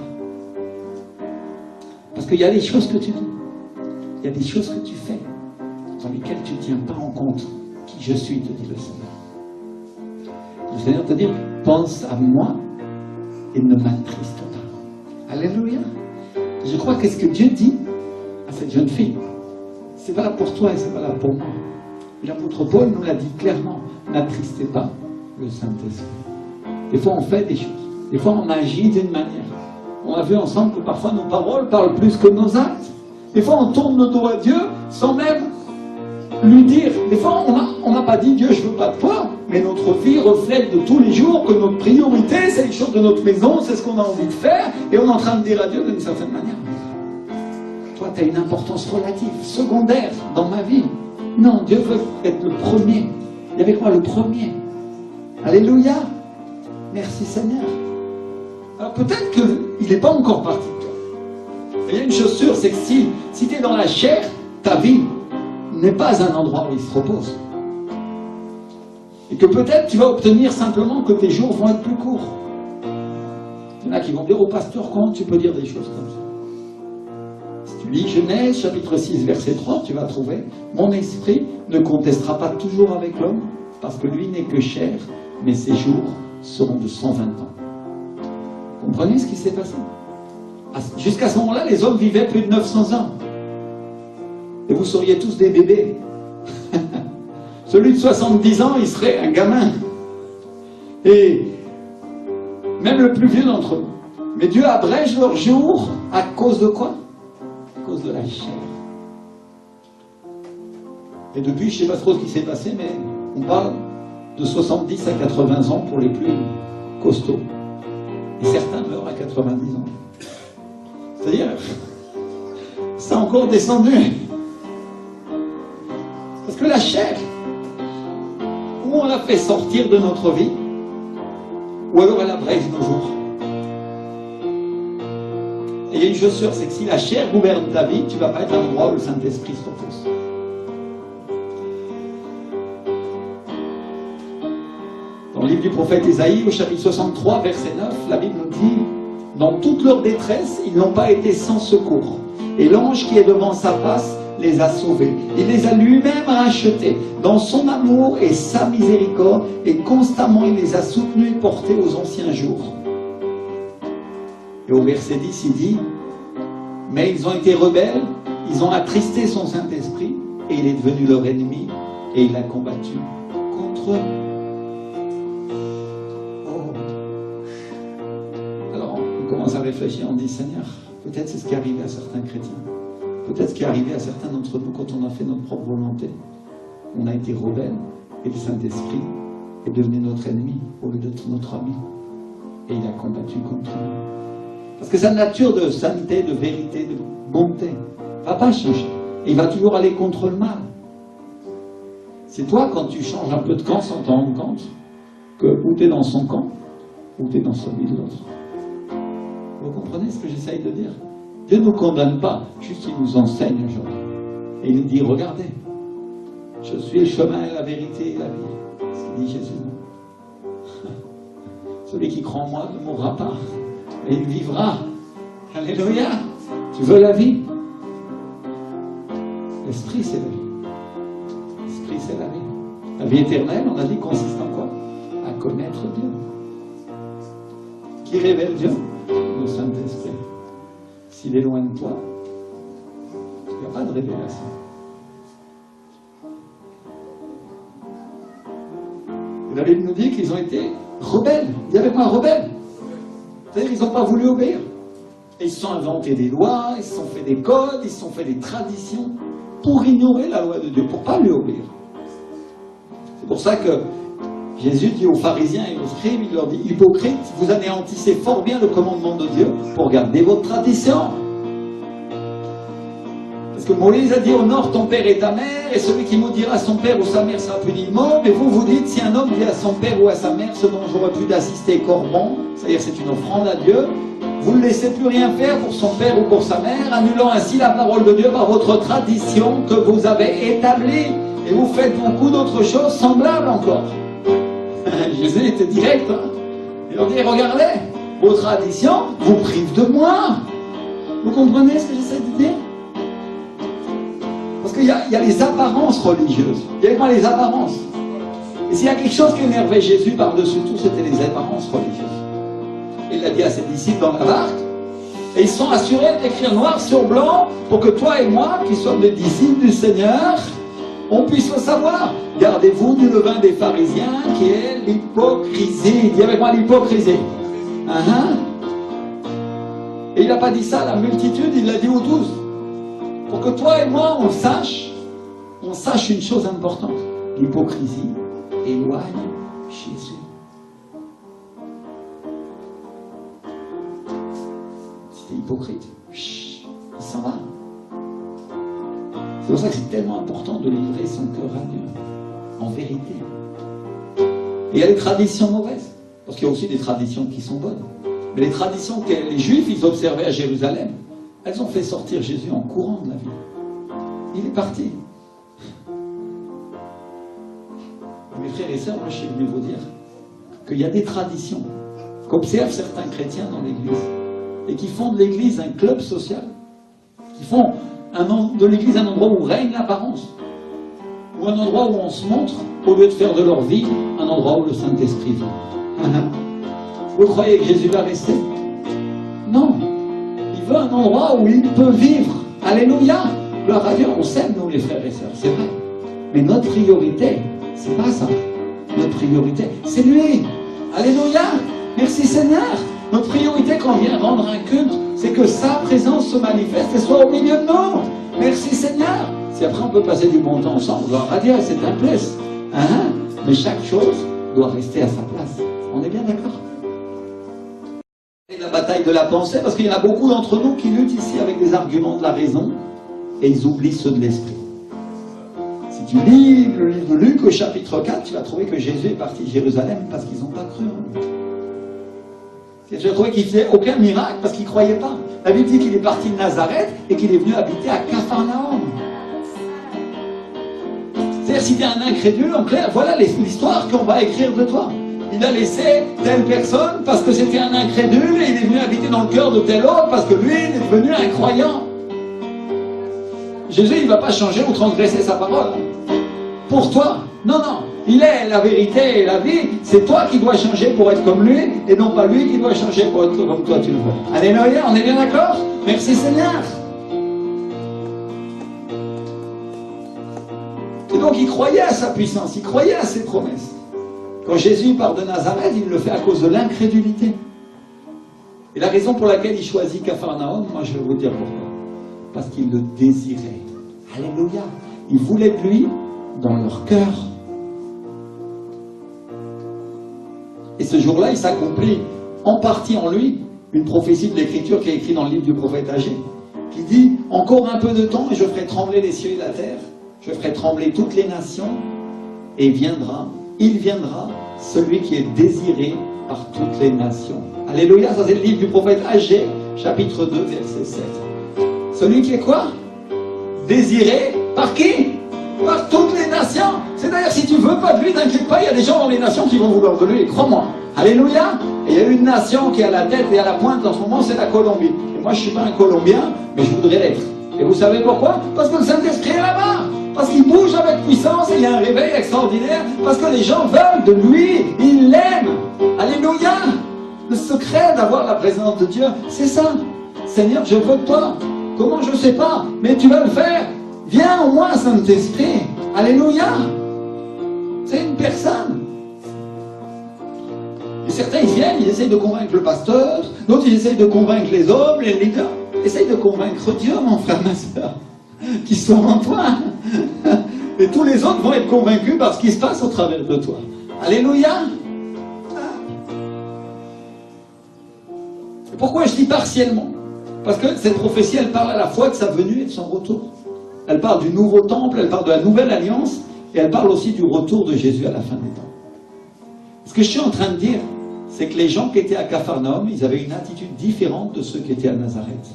Parce qu'il y a des choses que tu dis, il y a des choses que tu fais, dans lesquelles tu ne tiens pas en compte qui je suis, te dit le Seigneur. Le Seigneur te dit, pense à moi et ne m'attriste pas. Alléluia. Je crois que ce que Dieu dit à cette jeune fille, c'est valable pour toi et c'est valable pour moi. L'apôtre Paul nous l'a dit clairement, n'attristez pas le Saint-Esprit. Des fois on fait des choses, des fois on agit d'une manière. On a vu ensemble que parfois nos paroles parlent plus que nos actes. Des fois on tourne le dos à Dieu sans même lui dire, des fois on n'a pas dit Dieu je veux pas de toi, mais notre vie reflète de tous les jours que notre priorité c'est les choses de notre maison, c'est ce qu'on a envie de faire, et on est en train de dire à Dieu d'une certaine manière, toi tu as une importance relative, secondaire dans ma vie. Non, Dieu veut être le premier. Il y avait quoi le premier? Alléluia. Merci Seigneur. Alors peut-être qu'il n'est pas encore parti de toi. Il y a une chose sûre, c'est que si tu es dans la chair, ta vie n'est pas un endroit où il se repose. Et que peut-être tu vas obtenir simplement que tes jours vont être plus courts. Il y en a qui vont dire au pasteur, comment tu peux dire des choses comme ça? Si tu lis Genèse, chapitre 6, verset 3, tu vas trouver, mon esprit ne contestera pas toujours avec l'homme, parce que lui n'est que chair, mais ses jours seront de 120 ans. Vous comprenez ce qui s'est passé? Jusqu'à ce moment-là, les hommes vivaient plus de 900 ans. Et vous seriez tous des bébés. Celui de 70 ans, il serait un gamin. Et même le plus vieux d'entre eux. Mais Dieu abrège leurs jours à cause de quoi? À cause de la chair. Et depuis, je ne sais pas trop ce qui s'est passé, mais on parle de 70 à 80 ans pour les plus costauds. Et certains meurent à 90 ans. C'est-à-dire, c'est encore descendu. Parce que la chair, ou on la fait sortir de notre vie, ou alors elle abrège nos jours. Et il y a une chose sûre, c'est que si la chair gouverne ta vie, tu ne vas pas être à l'endroit où le Saint-Esprit se repose. Dans le livre du prophète Ésaïe, au chapitre 63, verset 9, la Bible nous dit « Dans toute leur détresse, ils n'ont pas été sans secours. Et l'ange qui est devant sa face les a sauvés. Il les a lui-même rachetés. Dans son amour et sa miséricorde, et constamment il les a soutenus et portés aux anciens jours. » Et au verset 10, il dit « Mais ils ont été rebelles, ils ont attristé son Saint-Esprit, et il est devenu leur ennemi, et il a combattu contre eux. » On commence à réfléchir, on dit Seigneur, peut-être c'est ce qui est arrivé à certains chrétiens, peut-être ce qui est arrivé à certains d'entre nous quand on a fait notre propre volonté. On a été rebelles et le Saint-Esprit est devenu notre ennemi au lieu d'être notre ami. Et il a combattu contre nous. Parce que sa nature de sainteté, de vérité, de bonté ne va pas changer. Et il va toujours aller contre le mal. C'est toi, quand tu changes un peu de camp sans t'en rendre compte, que ou tu es dans son camp, ou tu es dans celui de l'autre. Vous comprenez ce que j'essaye de dire? Dieu ne nous condamne pas, juste il nous enseigne aujourd'hui. Et il nous dit, regardez, je suis le chemin, la vérité et la vie. Ce qu'il dit Jésus. Celui qui croit en moi ne mourra pas, mais il vivra. Alléluia. Tu veux la vie? L'esprit, c'est la vie. L'esprit, c'est la vie. La vie éternelle, on a dit, consiste en quoi? À connaître Dieu. Qui révèle Dieu? Le Saint-Esprit. S'il est loin de toi, il n'y a pas de révélation. Et la Bible nous dit qu'ils ont été rebelles. Il y avait quoi, rebelles? C'est-à-dire qu'ils n'ont pas voulu obéir. Et ils se sont inventés des lois, ils se sont fait des codes, ils se sont fait des traditions pour ignorer la loi de Dieu, pour ne pas lui obéir. C'est pour ça que Jésus dit aux pharisiens et aux scribes, il leur dit, hypocrites, vous anéantissez fort bien le commandement de Dieu pour garder votre tradition. Parce que Moïse a dit, honore ton père et ta mère, et celui qui maudira son père ou sa mère sera puni de mort. Mais vous, vous dites, si un homme dit à son père ou à sa mère, ce dont j'aurais pu d'assister corban, c'est-à-dire c'est une offrande à Dieu, vous ne laissez plus rien faire pour son père ou pour sa mère, annulant ainsi la parole de Dieu par votre tradition que vous avez établie. Et vous faites beaucoup d'autres choses semblables encore. Jésus était direct. Hein. Il leur dit, regardez, vos traditions vous privent de moi. Vous comprenez ce que j'essaie de dire? Parce qu'il y a les apparences religieuses. Il y a quoi les apparences? Et s'il y a quelque chose qui énervait Jésus par-dessus tout, c'était les apparences religieuses. Il l'a dit à ses disciples dans la barque. Et ils sont assurés d'écrire noir sur blanc pour que toi et moi, qui sommes des disciples du Seigneur, on puisse le savoir. Gardez-vous du levain des pharisiens qui est l'hypocrisie. Dis avec moi l'hypocrisie. Et il n'a pas dit ça à la multitude, il l'a dit aux 12. Pour que toi et moi, on sache on sache une chose importante. L'hypocrisie éloigne Jésus. Si t'es hypocrite, il s'en va. C'est pour ça que c'est tellement important de livrer son cœur à Dieu, en vérité. Et il y a des traditions mauvaises, parce qu'il y a aussi des traditions qui sont bonnes. Mais les traditions que les Juifs, ils observaient à Jérusalem, elles ont fait sortir Jésus en courant de la ville. Il est parti. Mes frères et sœurs, moi je suis venu vous dire qu'il y a des traditions qu'observent certains chrétiens dans l'Église et qui font de l'Église un club social, qui font de l'Église un endroit où règne l'apparence, ou un endroit où on se montre, au lieu de faire de leur vie un endroit où le Saint-Esprit vit. Vous croyez que Jésus va rester? Non. Il veut un endroit où il peut vivre. Alléluia. Gloire à Dieu. On s'aime, nous, les frères et sœurs, c'est vrai. Mais notre priorité, c'est pas ça. Notre priorité, c'est lui. Alléluia. Merci Seigneur. Notre priorité quand on vient rendre un culte, c'est que sa présence se manifeste et soit au milieu de nous. Merci Seigneur. Si après on peut passer du bon temps ensemble, gloire à Dieu, c'est un plus. Mais chaque chose doit rester à sa place. On est bien d'accord? La bataille de la pensée, parce qu'il y en a beaucoup d'entre nous qui luttent ici avec des arguments de la raison et ils oublient ceux de l'esprit. Si tu lis le livre de Luc au chapitre 4, tu vas trouver que Jésus est parti de Jérusalem parce qu'ils n'ont pas cru en lui. Tu vas trouver qu'il ne faisait aucun miracle parce qu'ils ne croyaient pas. La Bible dit qu'il est parti de Nazareth et qu'il est venu habiter à Capharnaüm. C'est-à-dire, si tu es un incrédule, en clair, voilà l'histoire qu'on va écrire de toi. Il a laissé telle personne parce que c'était un incrédule et il est venu habiter dans le cœur de tel autre parce que lui, il est devenu un croyant. Jésus, il ne va pas changer ou transgresser sa parole. Pour toi. Non, non. Il est la vérité et la vie. C'est toi qui dois changer pour être comme lui et non pas lui qui doit changer pour être comme toi tu le veux. Alléluia, on est bien d'accord? Merci Seigneur. Et donc il croyait à sa puissance, il croyait à ses promesses. Quand Jésus part de Nazareth, il le fait à cause de l'incrédulité. Et la raison pour laquelle il choisit Capharnaüm, moi je vais vous dire pourquoi. Parce qu'il le désirait. Alléluia. Il voulait de lui dans leur cœur. Et ce jour-là, il s'accomplit en partie en lui une prophétie de l'Écriture qui est écrite dans le livre du prophète Agé, qui dit « Encore un peu de temps et je ferai trembler les cieux et la terre, je ferai trembler toutes les nations, et il viendra, celui qui est désiré par toutes les nations. » Alléluia, ça c'est le livre du prophète Agé, chapitre 2, verset 7. Celui qui est quoi? Désiré par qui? Par toutes les nations. C'est-à-dire, si tu veux pas de lui, t'inquiète pas, il y a des gens dans les nations qui vont vouloir de lui, crois-moi. Alléluia. Et il y a une nation qui est à la tête et à la pointe en ce moment, c'est la Colombie. Et moi, je ne suis pas un Colombien, mais je voudrais l'être. Et vous savez pourquoi? Parce que le Saint-Esprit est là-bas. Parce qu'il bouge avec puissance et il y a un réveil extraordinaire. Parce que les gens veulent de lui, ils l'aiment. Alléluia. Le secret d'avoir la présence de Dieu, c'est ça. Seigneur, je veux de toi. Comment? Je ne sais pas, mais tu vas le faire. Viens au moins, Saint-Esprit. Alléluia. C'est une personne. Et certains, ils viennent, ils essayent de convaincre le pasteur, d'autres, ils essayent de convaincre les hommes, les leaders. Essaye de convaincre Dieu, mon frère, ma soeur, qui sont en toi. Et tous les autres vont être convaincus par ce qui se passe au travers de toi. Alléluia. Et pourquoi je dis partiellement? Parce que cette prophétie, elle parle à la fois de sa venue et de son retour. Elle parle du nouveau temple, elle parle de la nouvelle alliance, et elle parle aussi du retour de Jésus à la fin des temps. Ce que je suis en train de dire, c'est que les gens qui étaient à Capharnaüm, ils avaient une attitude différente de ceux qui étaient à Nazareth.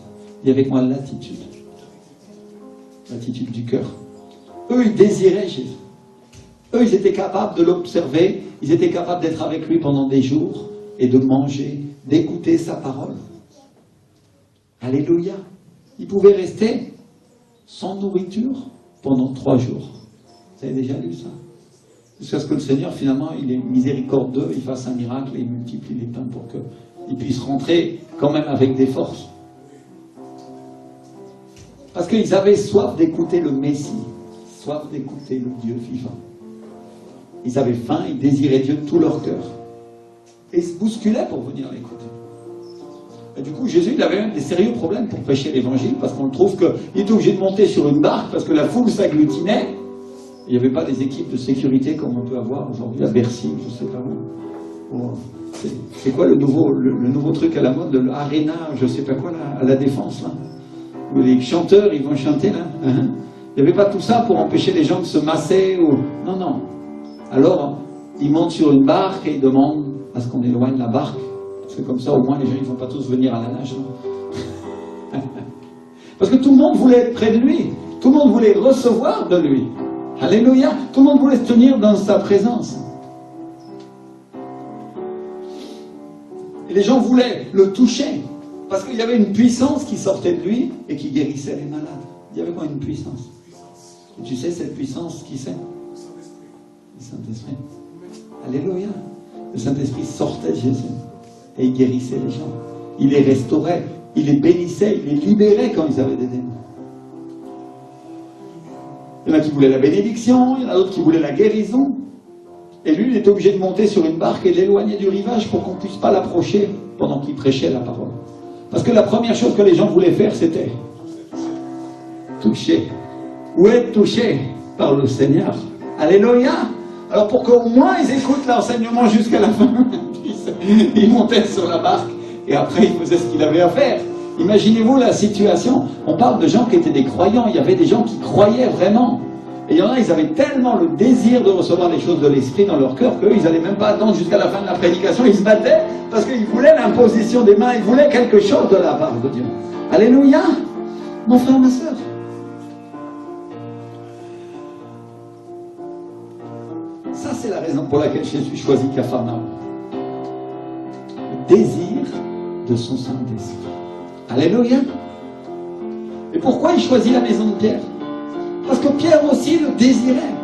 Dis avec moi l'attitude. L'attitude du cœur. Eux, ils désiraient Jésus. Eux, ils étaient capables de l'observer, ils étaient capables d'être avec lui pendant des jours, et de manger, d'écouter sa parole. Alléluia. Ils pouvaient rester sans nourriture pendant 3 jours. Vous avez déjà lu ça? Jusqu'à ce que le Seigneur, finalement, il est miséricordieux, il fasse un miracle et il multiplie les pains pour qu'ils puissent rentrer quand même avec des forces. Parce qu'ils avaient soif d'écouter le Messie, soif d'écouter le Dieu vivant. Ils avaient faim, ils désiraient Dieu de tout leur cœur. Et ils se bousculaient pour venir l'écouter. Et du coup, Jésus, il avait même des sérieux problèmes pour prêcher l'évangile, parce qu'on trouve qu'il était obligé de monter sur une barque, parce que la foule s'agglutinait, Il n'y avait pas des équipes de sécurité comme on peut avoir aujourd'hui à Bercy, je ne sais pas où. C'est quoi le nouveau truc à la mode, l'Arena, je ne sais pas quoi, là, à la Défense, là, où les chanteurs, ils vont chanter, là. Il n'y avait pas tout ça pour empêcher les gens de se masser, ou... Non, non. Alors, ils montent sur une barque et ils demandent à ce qu'on éloigne la barque. Parce que comme ça, au moins, les gens ne vont pas tous venir à la nage. Parce que tout le monde voulait être près de lui. Tout le monde voulait recevoir de lui. Alléluia. Tout le monde voulait se tenir dans sa présence. Et les gens voulaient le toucher. Parce qu'il y avait une puissance qui sortait de lui et qui guérissait les malades. Il y avait quoi, une puissance? Et tu sais cette puissance, qui c'est? Le Saint-Esprit. Alléluia. Le Saint-Esprit sortait de Jésus et il guérissait les gens. Il les restaurait, il les bénissait, il les libérait quand ils avaient des démons. Il y en a qui voulaient la bénédiction, il y en a d'autres qui voulaient la guérison. Et lui, il était obligé de monter sur une barque et l'éloigner du rivage pour qu'on ne puisse pas l'approcher pendant qu'il prêchait la parole. Parce que la première chose que les gens voulaient faire, c'était toucher. Ou être touché par le Seigneur. Alléluia. Alors pour qu'au moins ils écoutent l'enseignement jusqu'à la fin, ils montaient sur la barque et après ils faisaient ce qu'il avait à faire. Imaginez-vous la situation. On parle de gens qui étaient des croyants, il y avait des gens qui croyaient vraiment. Et il y en a, ils avaient tellement le désir de recevoir les choses de l'esprit dans leur cœur qu'eux, ils n'allaient même pas attendre jusqu'à la fin de la prédication, ils se battaient parce qu'ils voulaient l'imposition des mains, ils voulaient quelque chose de la part de Dieu. Alléluia, mon frère, ma soeur. Ça, c'est la raison pour laquelle Jésus choisit Capharnaüm. Le désir de son Saint-Esprit. Alléluia. Et pourquoi il choisit la maison de Pierre? Parce que Pierre aussi le désirait.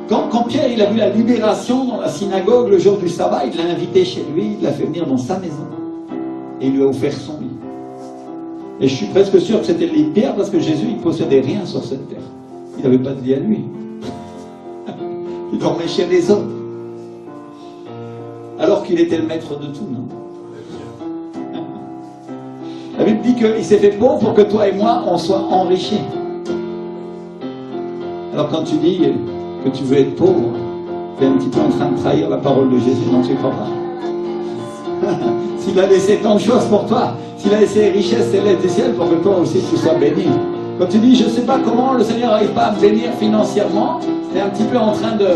Quand Pierre il a vu la libération dans la synagogue le jour du sabbat, il l'a invité chez lui, il l'a fait venir dans sa maison. Et il lui a offert son lit. Et je suis presque sûr que c'était le lit de Pierre parce que Jésus, il ne possédait rien sur cette terre. Il n'avait pas de lit à lui. Il dormait chez les autres. Alors qu'il était le maître de tout, non? La Bible dit qu'il s'est fait pauvre pour que toi et moi, on soit enrichis. Alors quand tu dis que tu veux être pauvre, tu es un petit peu en train de trahir la parole de Jésus, non, tu ne crois pas? S'il a laissé tant de choses pour toi, s'il a laissé les richesses célestes du ciel pour que toi aussi tu sois béni. Quand tu dis, je ne sais pas comment le Seigneur n'arrive pas à me bénir financièrement, tu es un petit peu en train de,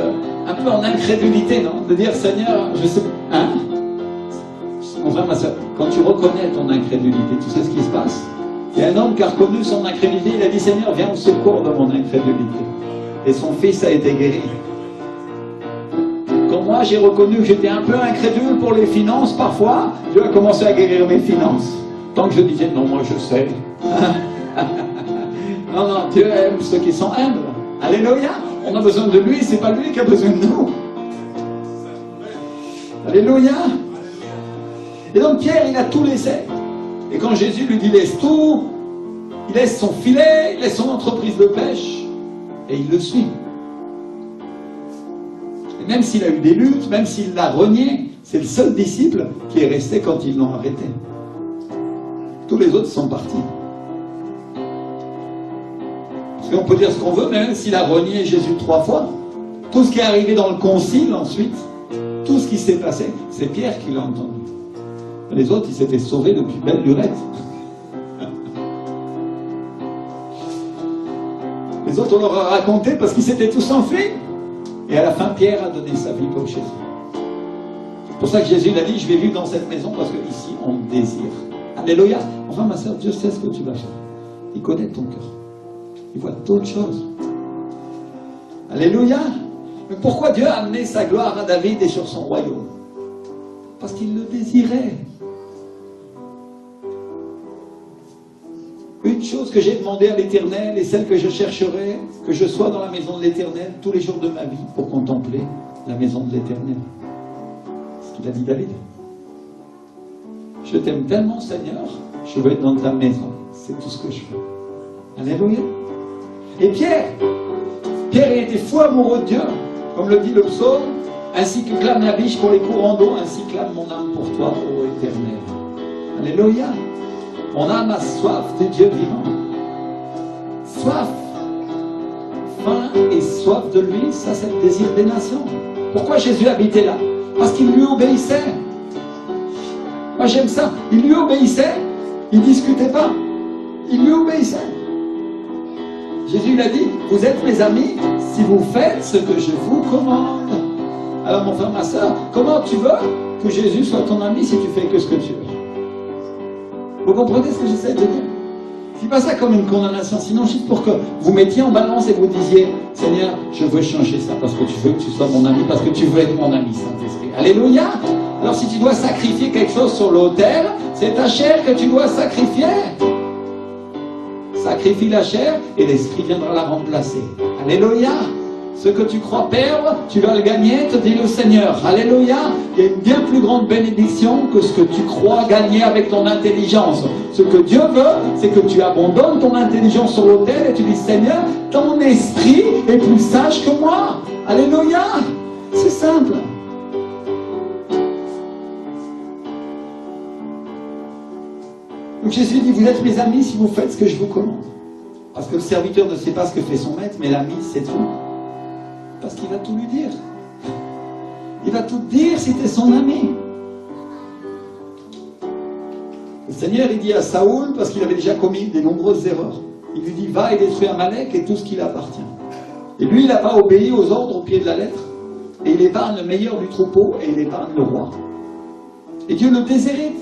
un peu en incrédulité, non? De dire, Seigneur, je sais pas, hein? Mon frère, ma soeur, quand tu reconnais ton incrédulité, tu sais ce qui se passe? Il y a un homme qui a reconnu son incrédulité, il a dit, Seigneur, viens au secours de mon incrédulité. Et son fils a été guéri. Quand moi j'ai reconnu que j'étais un peu incrédule pour les finances, parfois, Dieu a commencé à guérir mes finances. Tant que je disais, non, moi je sais. Non, non, Dieu aime ceux qui sont humbles. Alléluia. On a besoin de lui, c'est pas lui qui a besoin de nous. Alléluia. Et donc Pierre, il a tout laissé. Et quand Jésus lui dit laisse tout, il laisse son filet, il laisse son entreprise de pêche, et il le suit. Et même s'il a eu des luttes, même s'il l'a renié, c'est le seul disciple qui est resté quand ils l'ont arrêté. Tous les autres sont partis. Parce qu'on peut dire ce qu'on veut, mais même s'il a renié Jésus 3 fois, tout ce qui est arrivé dans le concile ensuite, tout ce qui s'est passé, c'est Pierre qui l'a entendu. Les autres, ils s'étaient sauvés depuis belle lurette. Les autres, on leur a raconté parce qu'ils s'étaient tous enfuis. Et à la fin, Pierre a donné sa vie pour Jésus. C'est pour ça que Jésus a dit, je vais vivre dans cette maison parce qu'ici, on me désire. Alléluia. Enfin, ma soeur, Dieu sait ce que tu vas faire. Il connaît ton cœur. Il voit d'autres choses. Alléluia. Mais pourquoi Dieu a amené sa gloire à David et sur son royaume? Parce qu'il le désirait. Une chose que j'ai demandé à l'Éternel et celle que je chercherai, que je sois dans la maison de l'Éternel tous les jours de ma vie pour contempler la maison de l'Éternel. C'est ce qu'il a dit David. Je t'aime tellement, Seigneur, je veux être dans ta maison. C'est tout ce que je veux. Alléluia. Et Pierre, il était fou amoureux de Dieu, comme le dit le psaume, ainsi que clame la biche pour les courants d'eau, ainsi clame mon âme pour toi, ô Éternel. Alléluia. Mon âme a soif de Dieu vivant. Soif. faim et soif de lui, ça c'est le désir des nations. Pourquoi Jésus habitait là? Parce qu'il lui obéissait. Moi j'aime ça. Il lui obéissait, il ne discutait pas. Il lui obéissait. Jésus il a dit, vous êtes mes amis si vous faites ce que je vous commande. Alors mon frère, ma soeur, comment tu veux que Jésus soit ton ami si tu fais que ce que tu veux? Vous comprenez ce que j'essaie de dire? C'est pas ça comme une condamnation, sinon juste pour que vous mettiez en balance et vous disiez, Seigneur, je veux changer ça parce que tu veux que tu sois mon ami, parce que tu veux être mon ami, Saint-Esprit. Alléluia! Alors si tu dois sacrifier quelque chose sur l'autel, c'est ta chair que tu dois sacrifier. Sacrifie la chair et l'Esprit viendra la remplacer. Alléluia! Ce que tu crois perdre, tu vas le gagner, te dit le Seigneur. Alléluia! Il y a une bien plus grande bénédiction que ce que tu crois gagner avec ton intelligence. Ce que Dieu veut, c'est que tu abandonnes ton intelligence sur l'autel et tu dis, Seigneur, ton esprit est plus sage que moi. Alléluia! C'est simple. Donc Jésus dit, vous êtes mes amis si vous faites ce que je vous commande. Parce que le serviteur ne sait pas ce que fait son maître, mais l'ami sait tout. Parce qu'il va tout lui dire. Il va tout dire si tu es son ami. Le Seigneur, il dit à Saoul, parce qu'il avait déjà commis de nombreuses erreurs, il lui dit, va et détruis Amalek et tout ce qui l'appartient. Et lui, il n'a pas obéi aux ordres au pied de la lettre. Et il épargne le meilleur du troupeau et il épargne le roi. Et Dieu le déshérite.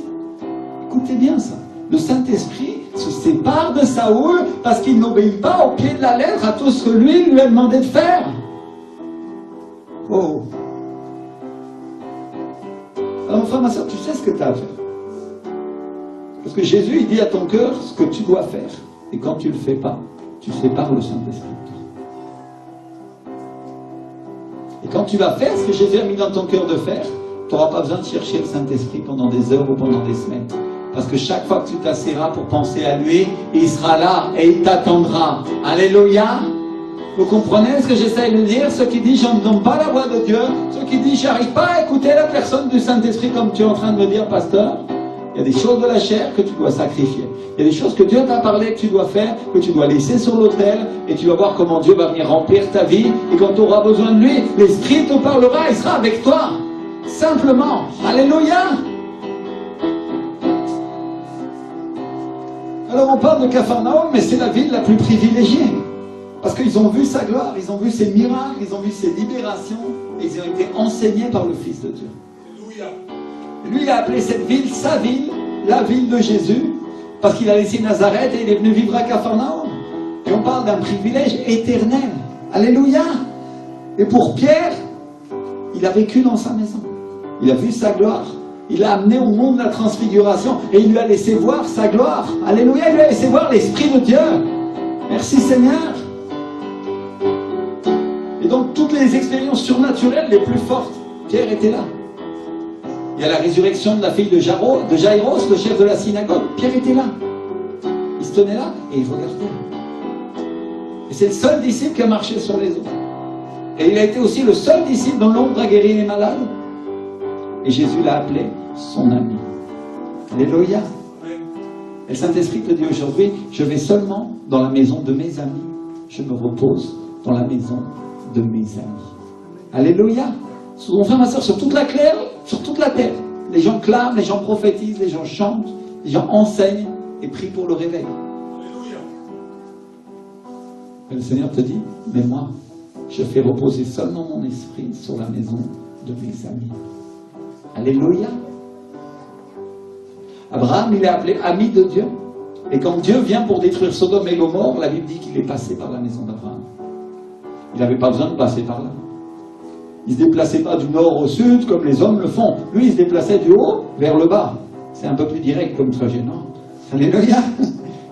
Écoutez bien ça. Le Saint-Esprit se sépare de Saoul parce qu'il n'obéit pas au pied de la lettre à tout ce que lui a demandé de faire. Oh. Alors mon frère, ma soeur, tu sais ce que tu as à faire. Parce que Jésus, il dit à ton cœur ce que tu dois faire. Et quand tu ne le fais pas, tu sépares le Saint-Esprit de toi. Et quand tu vas faire ce que Jésus a mis dans ton cœur de faire, tu n'auras pas besoin de chercher le Saint-Esprit pendant des heures ou pendant des semaines. Parce que chaque fois que tu t'assiras pour penser à lui, il sera là et il t'attendra. Alléluia! Vous comprenez ce que j'essaie de dire? Ceux qui disent, je n'entends pas la voix de Dieu, ceux qui disent, j'arrive pas à écouter la personne du Saint-Esprit comme tu es en train de me dire, pasteur. Il y a des choses de la chair que tu dois sacrifier. Il y a des choses que Dieu t'a parlé que tu dois faire, que tu dois laisser sur l'autel, et tu vas voir comment Dieu va venir remplir ta vie. Et quand tu auras besoin de lui, l'Esprit te parlera, il sera avec toi. Simplement. Alléluia! Alors on parle de Capharnaüm, mais c'est la ville la plus privilégiée. Parce qu'ils ont vu sa gloire, ils ont vu ses miracles, ils ont vu ses libérations, et ils ont été enseignés par le Fils de Dieu. Alléluia. Lui, il a appelé cette ville sa ville, la ville de Jésus, parce qu'il a laissé Nazareth et il est venu vivre à Capharnaüm. Et on parle d'un privilège éternel. Alléluia. Et pour Pierre, il a vécu dans sa maison. Il a vu sa gloire. Il l'a amené au monde de la transfiguration et il lui a laissé voir sa gloire. Alléluia, il lui a laissé voir l'Esprit de Dieu. Merci Seigneur. Et donc toutes les expériences surnaturelles les plus fortes, Pierre était là. Il y a la résurrection de la fille de Jaïros, le chef de la synagogue. Pierre était là. Il se tenait là et il regardait. Et c'est le seul disciple qui a marché sur les eaux. Et il a été aussi le seul disciple dont l'ombre a guéri les malades. Et Jésus l'a appelé son ami. Alléluia. Et le Saint-Esprit te dit aujourd'hui, je vais seulement dans la maison de mes amis. Je me repose dans la maison de mes amis. Alléluia. Mon frère, ma soeur, sur toute la terre, les gens clament, les gens prophétisent, les gens chantent, les gens enseignent et prient pour le réveil. Alléluia. Et le Seigneur te dit, mais moi, je fais reposer seulement mon esprit sur la maison de mes amis. Alléluia. Abraham, il est appelé ami de Dieu. Et quand Dieu vient pour détruire Sodome et Gomorrhe, la Bible dit qu'il est passé par la maison d'Abraham. Il n'avait pas besoin de passer par là. Il ne se déplaçait pas du nord au sud comme les hommes le font. Lui, il se déplaçait du haut vers le bas. C'est un peu plus direct comme trajet, non? Alléluia.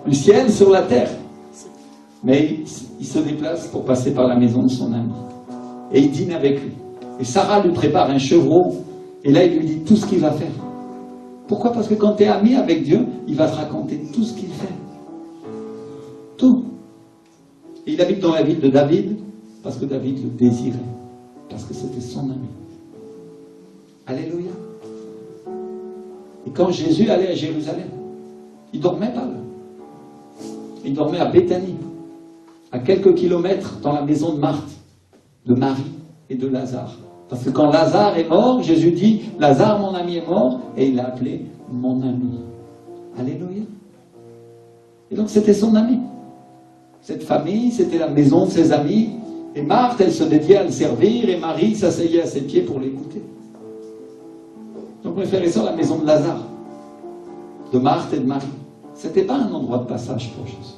Du ciel sur la terre. Mais il se déplace pour passer par la maison de son ami. Et il dîne avec lui. Et Sarah lui prépare un chevreau. Et là, il lui dit tout ce qu'il va faire. Pourquoi? Parce que quand tu es ami avec Dieu, il va te raconter tout ce qu'il fait. Tout. Et il habite dans la ville de David, parce que David le désirait. Parce que c'était son ami. Alléluia. Et quand Jésus allait à Jérusalem, il ne dormait pas là. Il dormait à Béthanie. à quelques kilomètres dans la maison de Marthe, de Marie et de Lazare. Parce que quand Lazare est mort, Jésus dit, Lazare, mon ami, est mort, et il l'a appelé mon ami. Alléluia. Et donc c'était son ami. Cette famille, c'était la maison de ses amis, et Marthe, elle se dédiait à le servir, et Marie s'asseyait à ses pieds pour l'écouter. Donc mes frères et sœurs, la maison de Lazare, de Marthe et de Marie, c'était pas un endroit de passage pour Jésus.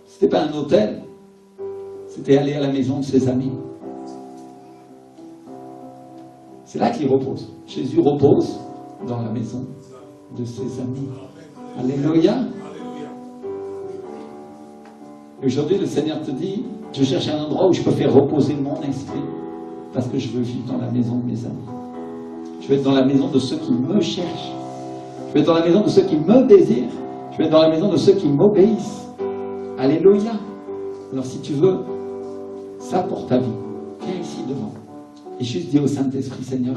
C'était pas un hôtel, c'était aller à la maison de ses amis. C'est là qu'il repose. Jésus repose dans la maison de ses amis. Alléluia. Et aujourd'hui, le Seigneur te dit, je cherche un endroit où je peux faire reposer mon esprit, parce que je veux vivre dans la maison de mes amis. Je veux être dans la maison de ceux qui me cherchent. Je veux être dans la maison de ceux qui me désirent. Je veux être dans la maison de ceux qui m'obéissent. Alléluia. Alors si tu veux ça pour ta vie, viens ici devant. Et juste dis au Saint-Esprit, Seigneur,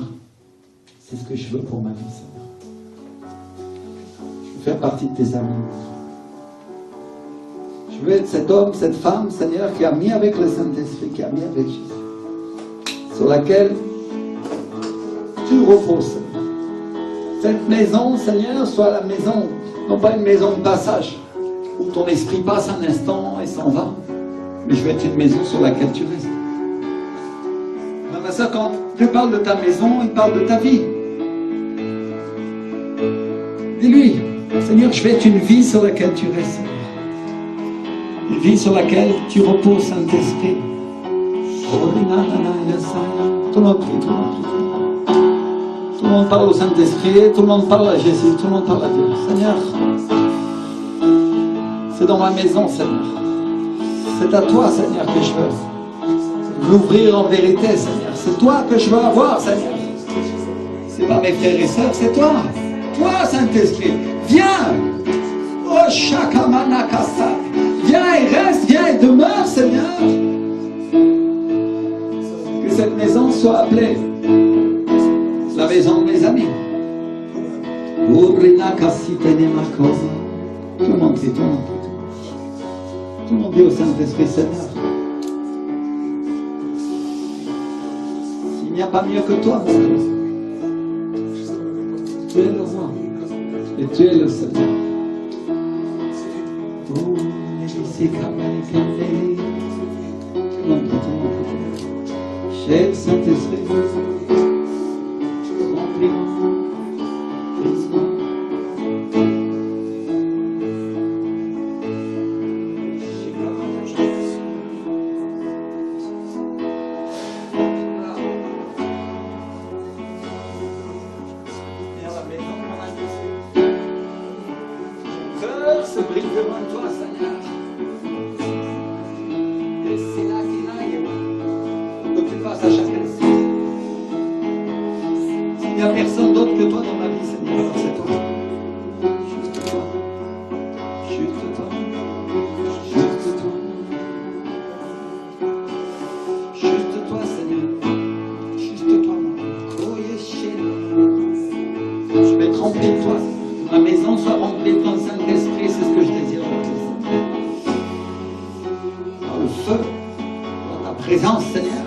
c'est ce que je veux pour ma vie, Seigneur. Je veux faire partie de tes amis. Je veux être cet homme, cette femme, Seigneur, qui a mis avec le Saint-Esprit, qui a mis avec Jésus, sur laquelle tu reposes, Seigneur. Cette maison, Seigneur, soit la maison, non pas une maison de passage, où ton esprit passe un instant et s'en va, mais je veux être une maison sur laquelle tu restes. Ma soeur, quand Dieu parle de ta maison, il parle de ta vie. Dis-lui, Seigneur, je vais être une vie sur laquelle tu restes, Seigneur. Une vie sur laquelle tu reposes, Saint-Esprit. Tout le monde prie, tout le monde prie. Tout le monde parle au Saint-Esprit, tout le monde parle à Jésus, tout le monde parle à Dieu. Seigneur, c'est dans ma maison, Seigneur. C'est à toi, Seigneur, que je veux l'ouvrir en vérité, Seigneur. C'est toi que je veux avoir, Seigneur. C'est pas mes frères et sœurs, c'est toi. Toi, Saint-Esprit, viens. Oh, Shakamanakasa. Viens et reste, viens et demeure, Seigneur. Que cette maison soit appelée la maison de mes amis. Tout le monde prie, tout le monde prie. Tout le monde dit au Saint-Esprit, Seigneur, il n'y a pas mieux que toi, mon Dieu. Tu es le roi et tu es le Seigneur. Cher Saint-Esprit, remplis. Il n'y a personne d'autre que toi dans ma vie, Seigneur. Alors c'est toi. Juste toi. Juste toi. Juste toi. Juste toi, Seigneur. Juste toi, mon Dieu. Je vais être rempli de toi. Que ma maison soit remplie de ton Saint-Esprit, c'est ce que je désire. Par le feu, dans ta présence, Seigneur.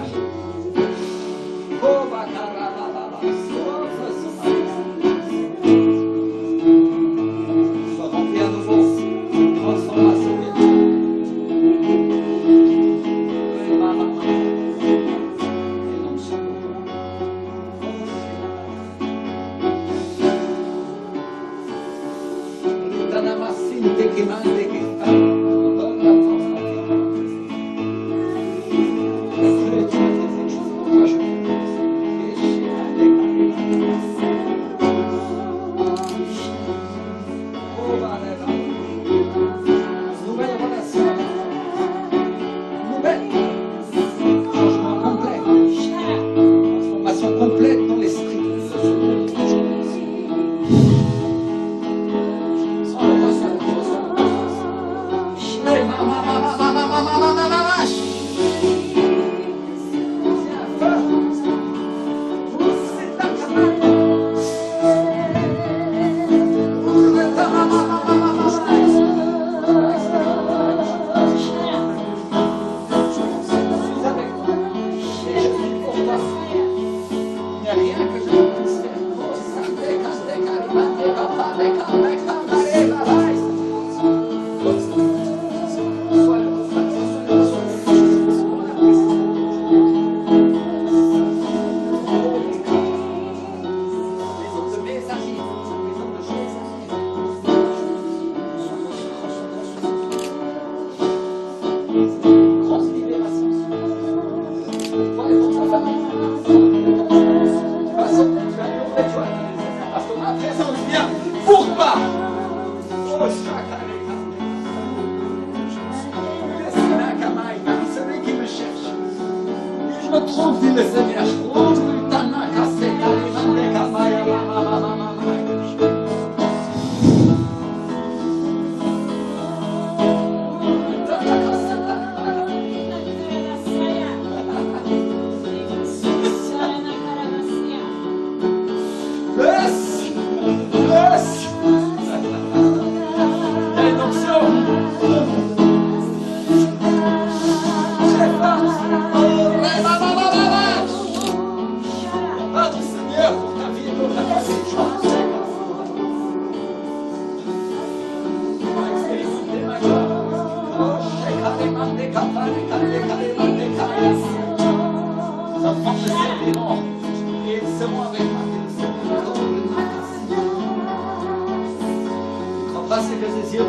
rien que je puisse faire.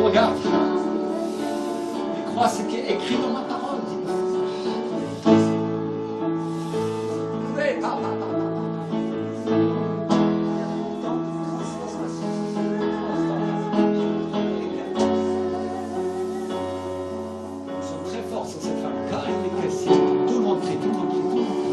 Regarde, il croit ce qui est écrit dans ma parole. Ils sont très forts sur cette femme, car elle est cassée. Tout le monde prie, tout le monde prie, tout le monde prie.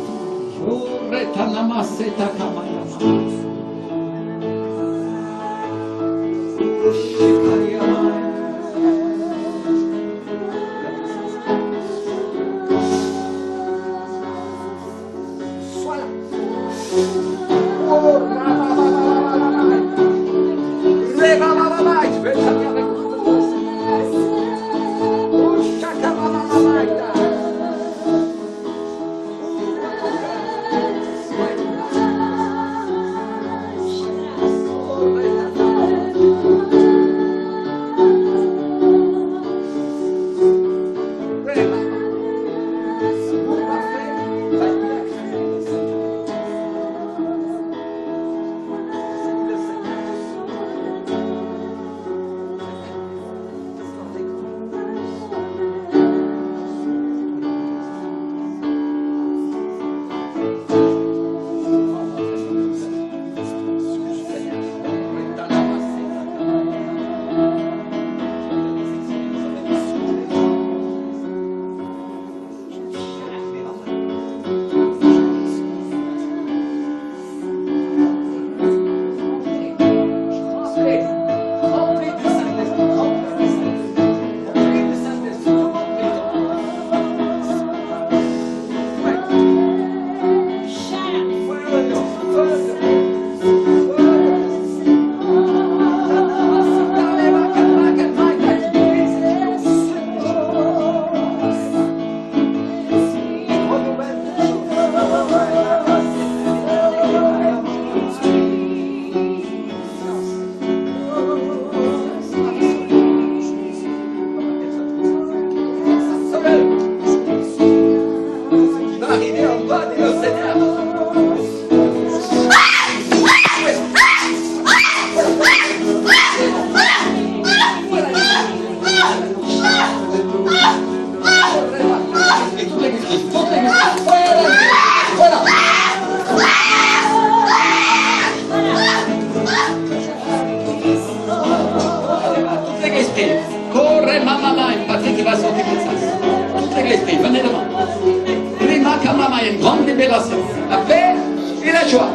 la paix et la joie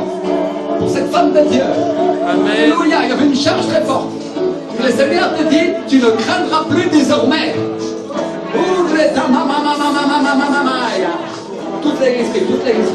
pour cette femme de Dieu. Amen. Alléluia, il y avait une charge très forte. Le Seigneur te dit, tu ne craindras plus désormais. Toute l'église, toute l'église.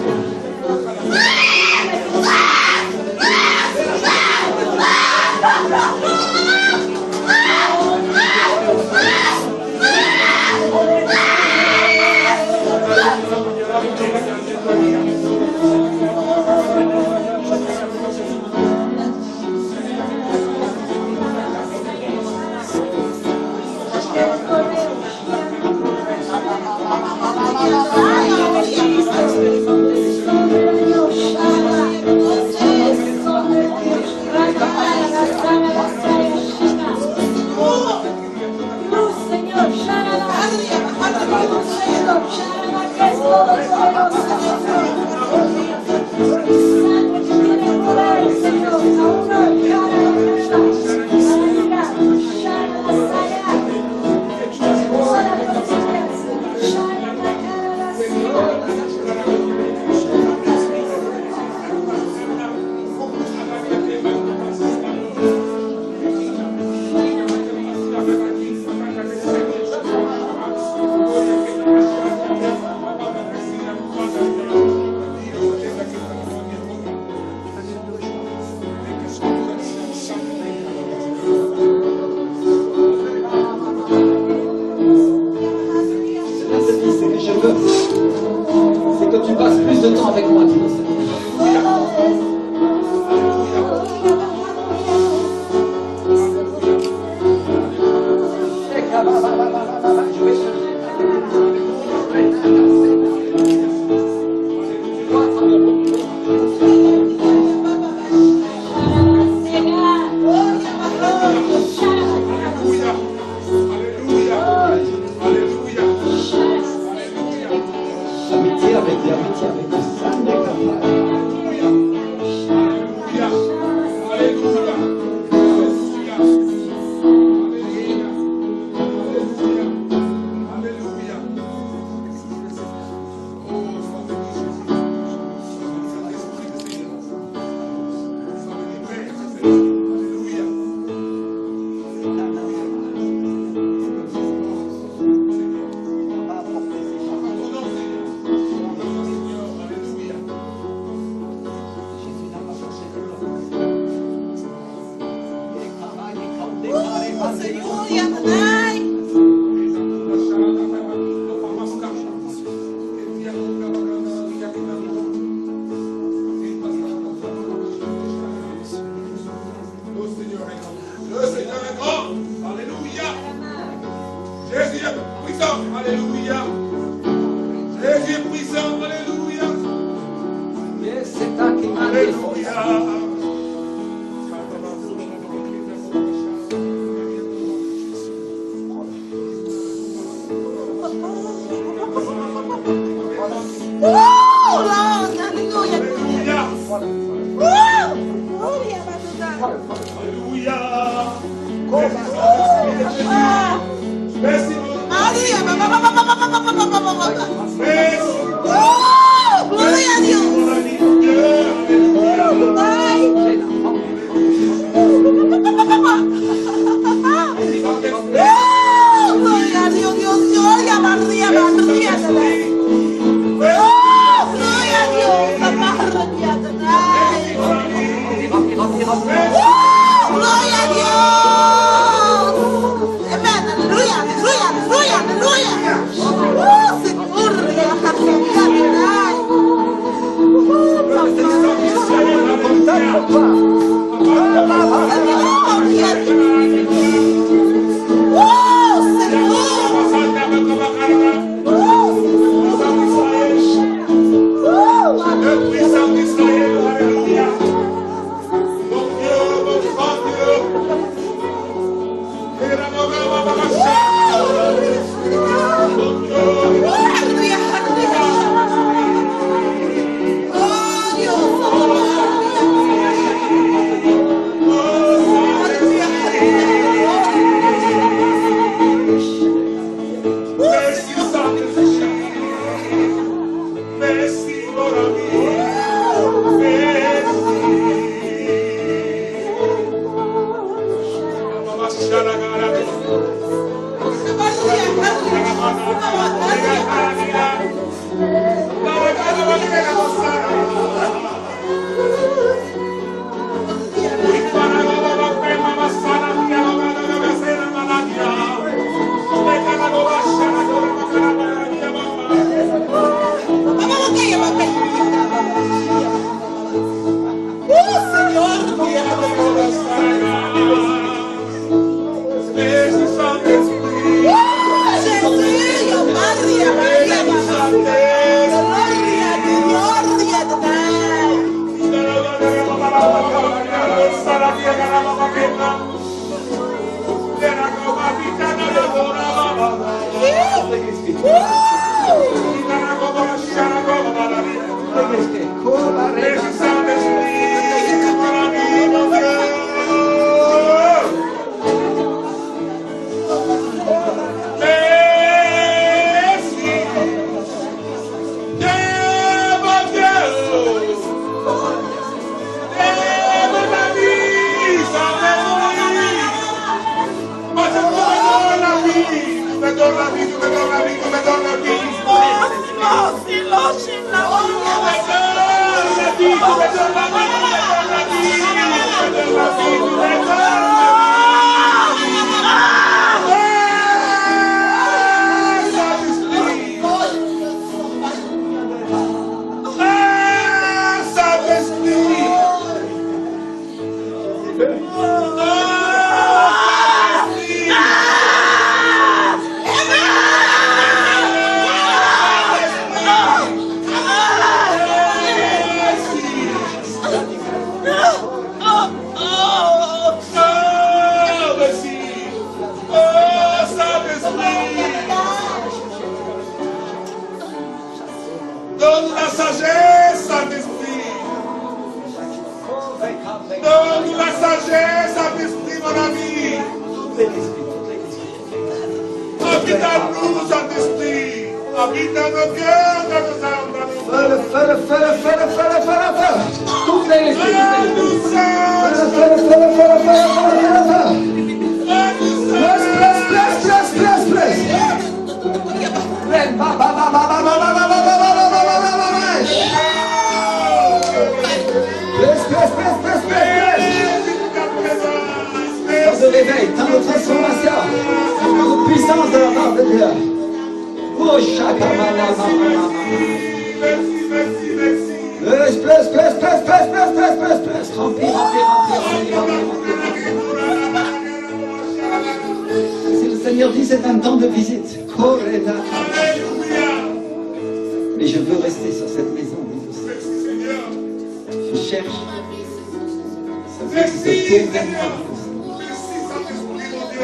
Ça veut qu'il se tourne vers moi.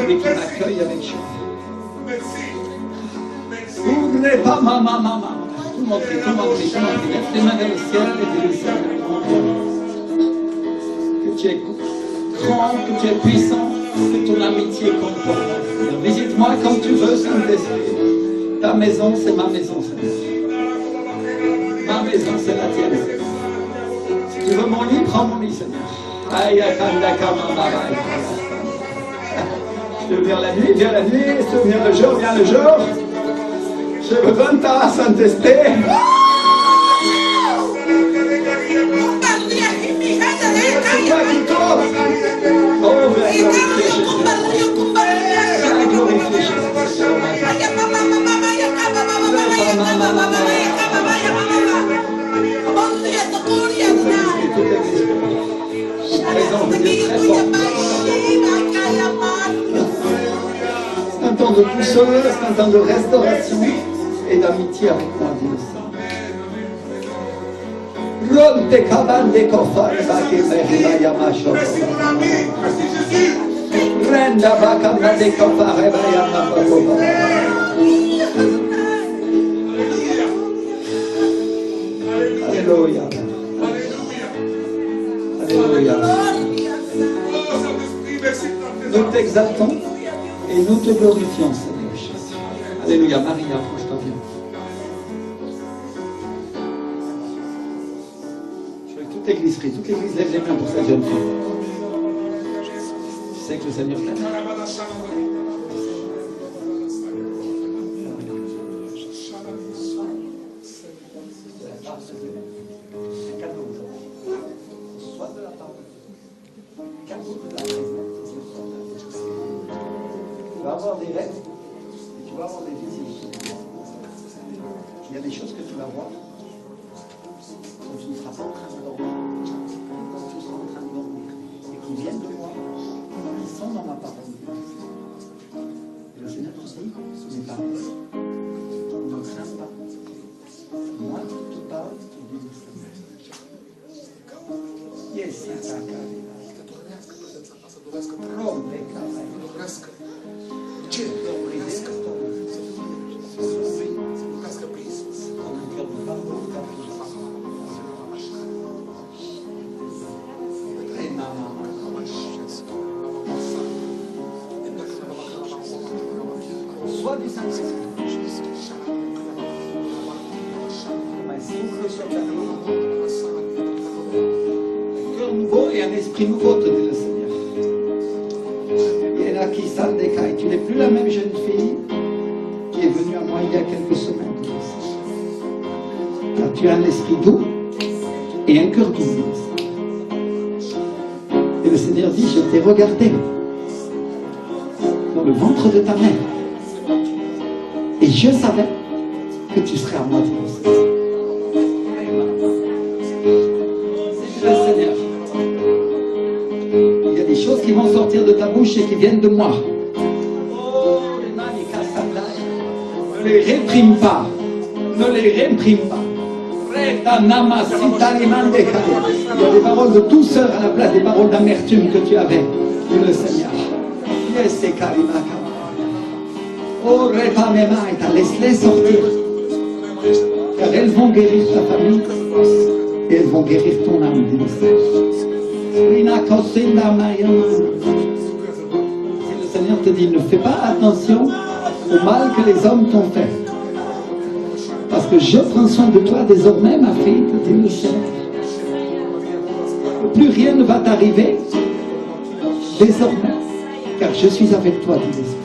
Et qu'il m'accueille avec joie. N'oubliez pas, maman. Tout le monde crie. Lève tes mains vers le ciel et dis-le Seigneur, mon Dieu. Que tu es grand, que tu es puissant, que ton amitié compte pour moi. Visite-moi comme tu veux, Saint-Esprit. Ta maison, c'est ma maison, Seigneur. Ma maison, c'est la tienne. Si tu veux mon lit, prends mon lit, Seigneur. Aïe, je viens la nuit, viens la nuit. Si tu viens le jour, viens le jour. J'ai besoin de ta Saint-Esprit. C'est toi qui tourne. Oh, viens glorifier Jésus. C'est un temps de douceur, c'est un temps de restauration et d'amitié avec moi, dit le Alléluia. Alléluia. Nous t'exaltons et nous te glorifions, Seigneur Jésus. Alléluia. Marie, approche-toi bien. Je veux que toute l'église lève les mains pour cette jeune fille. Tu sais que le Seigneur t'aime. Tu vas avoir des rêves et tu vas avoir des visites. Il y a des choses que tu vas voir dont tu ne seras pas en train de dormir, dont tu seras en train de dormir et qui viennent de moi, qui sont dans ma parole. Et le Seigneur te dit, mes paroles, ne crains pas. Moi qui te parle, tu dis le Seigneur. Yes, c'est ça. Sois du Saint-Esprit. Souffle sur ta vie. Un cœur nouveau et un esprit nouveau, te dit le Seigneur. Tu n'es plus la même jeune fille qui est venue à moi il y a quelques semaines. Car tu as un esprit doux et un cœur doux. Et le Seigneur dit, je t'ai regardé dans le ventre de ta mère. Et je savais que tu serais à moi. C'est le Seigneur. Il y a des choses qui vont sortir de ta bouche et qui viennent de moi. Ne les réprime pas. Ne les réprime pas. Il y a des paroles de douceur à la place des paroles d'amertume que tu avais, dit le Seigneur. Oh, laisse-les sortir. Car elles vont guérir ta famille et elles vont guérir ton âme, dit le Seigneur. Et le Seigneur te dit, ne fais pas attention au mal que les hommes t'ont fait. Parce que je prends soin de toi désormais, ma fille, te dit le Seigneur. Plus rien ne va t'arriver désormais, car je suis avec toi, dit l'Esprit.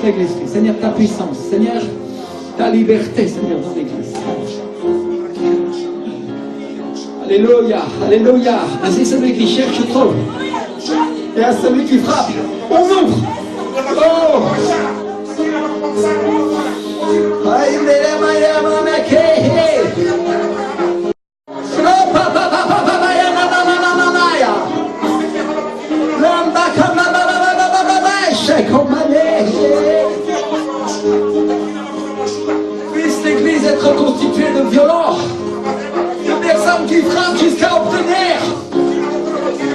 avec l'Esprit. Seigneur, ta puissance. Seigneur, ta liberté, Seigneur, dans l'Église. Alléluia, alléluia. Ainsi celui qui cherche trouve. Et à celui qui frappe, on ouvre. Oh! Puisse l'Église être constituée de violents, de personnes qui frappent jusqu'à obtenir,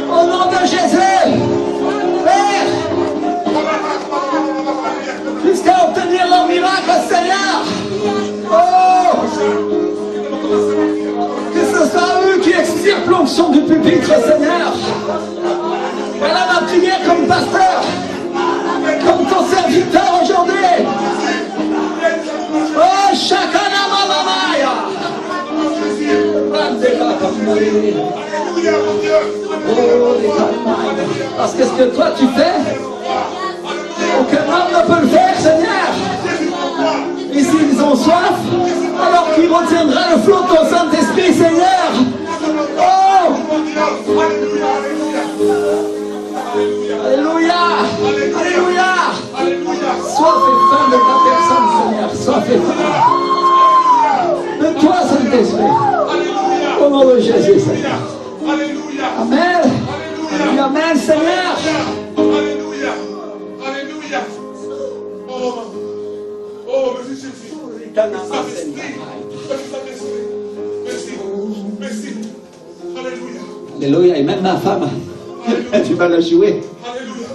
au nom de Jésus, Père, jusqu'à obtenir leur miracle, Seigneur. Oh! Que ce soit eux qui extirpent l'onction du pupitre, Seigneur. Voilà ma prière comme pasteur, comme ton serviteur aujourd'hui. Oh, chacun a mamaya. Parce que ce que toi tu fais, aucun homme ne peut le faire, Seigneur. Et s'ils ont soif, alors qu'il retiendra le flot de ton Saint-Esprit, Seigneur. Oh! Alléluia! Alléluia! Soif et faim de ta personne, Seigneur. Soif et faim de toi, Saint-Esprit. Au nom de Jésus, Seigneur. Amen. Et amen, Seigneur. Alléluia. Alléluia. Oh, merci Jésus. Merci. Alléluia. Alléluia. Et même ma femme, tu vas la jouer. Alléluia.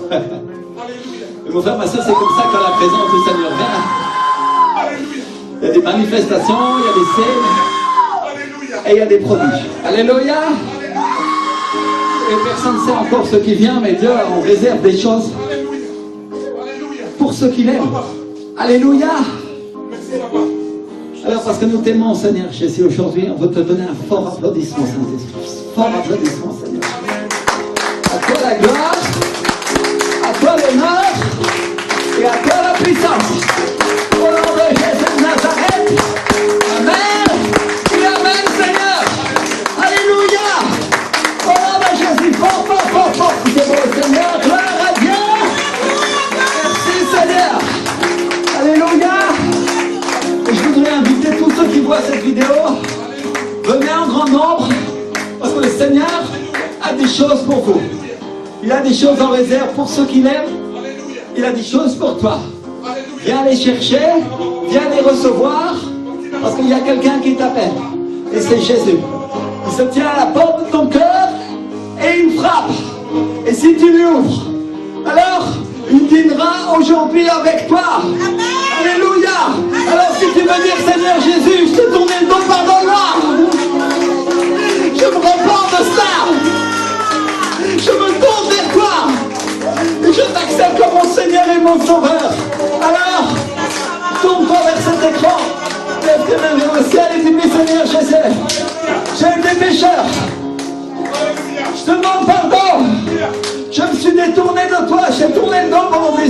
Et mon frère, ma soeur, c'est comme ça quand la présence du Seigneur vient. Alléluia. Il y a des manifestations, il y a des signes. Alléluia. Et il y a des prodiges. Alléluia. Et personne ne sait encore ce qui vient, mais Dieu en réserve des choses pour ceux qui l'aiment. Alléluia. Alors parce que nous t'aimons, Seigneur Jésus, aujourd'hui, on veut te donner un fort applaudissement, Saint-Esprit. Fort applaudissement, Seigneur. À toi la gloire, à toi l'honneur et à toi la puissance. Au nom de Jésus de Nazareth. Amen. Et amen, Seigneur. Alléluia. Au nom de Jésus. Fort, fort, fort, fort. C'est bon, Seigneur. Gloire à Dieu. Merci, Seigneur. Alléluia. Et je voudrais inviter tous ceux qui voient cette vidéo, venez en grand nombre, parce que le Seigneur a des choses pour vous. Il a des choses en réserve pour ceux qui l'aiment. Il a des choses pour toi. Viens les chercher, viens les recevoir, parce qu'il y a quelqu'un qui t'appelle. Et c'est Jésus. Il se tient à la porte de ton cœur et il frappe. Et si tu lui ouvres, alors il dînera aujourd'hui avec toi. Alléluia. Alors si tu veux dire Seigneur Jésus, je te tourne le dos, pardonne-moi. Je me repens de ça. Je me tourne vers toi. Et je t'accepte comme mon Seigneur et mon Sauveur. Alors, tourne-toi vers cet écran. Lève tes mains vers le ciel et dis, Seigneur Jésus, j'ai été pécheur. Je te demande pardon. Je me suis détourné de toi. J'ai tourné le dos pendant des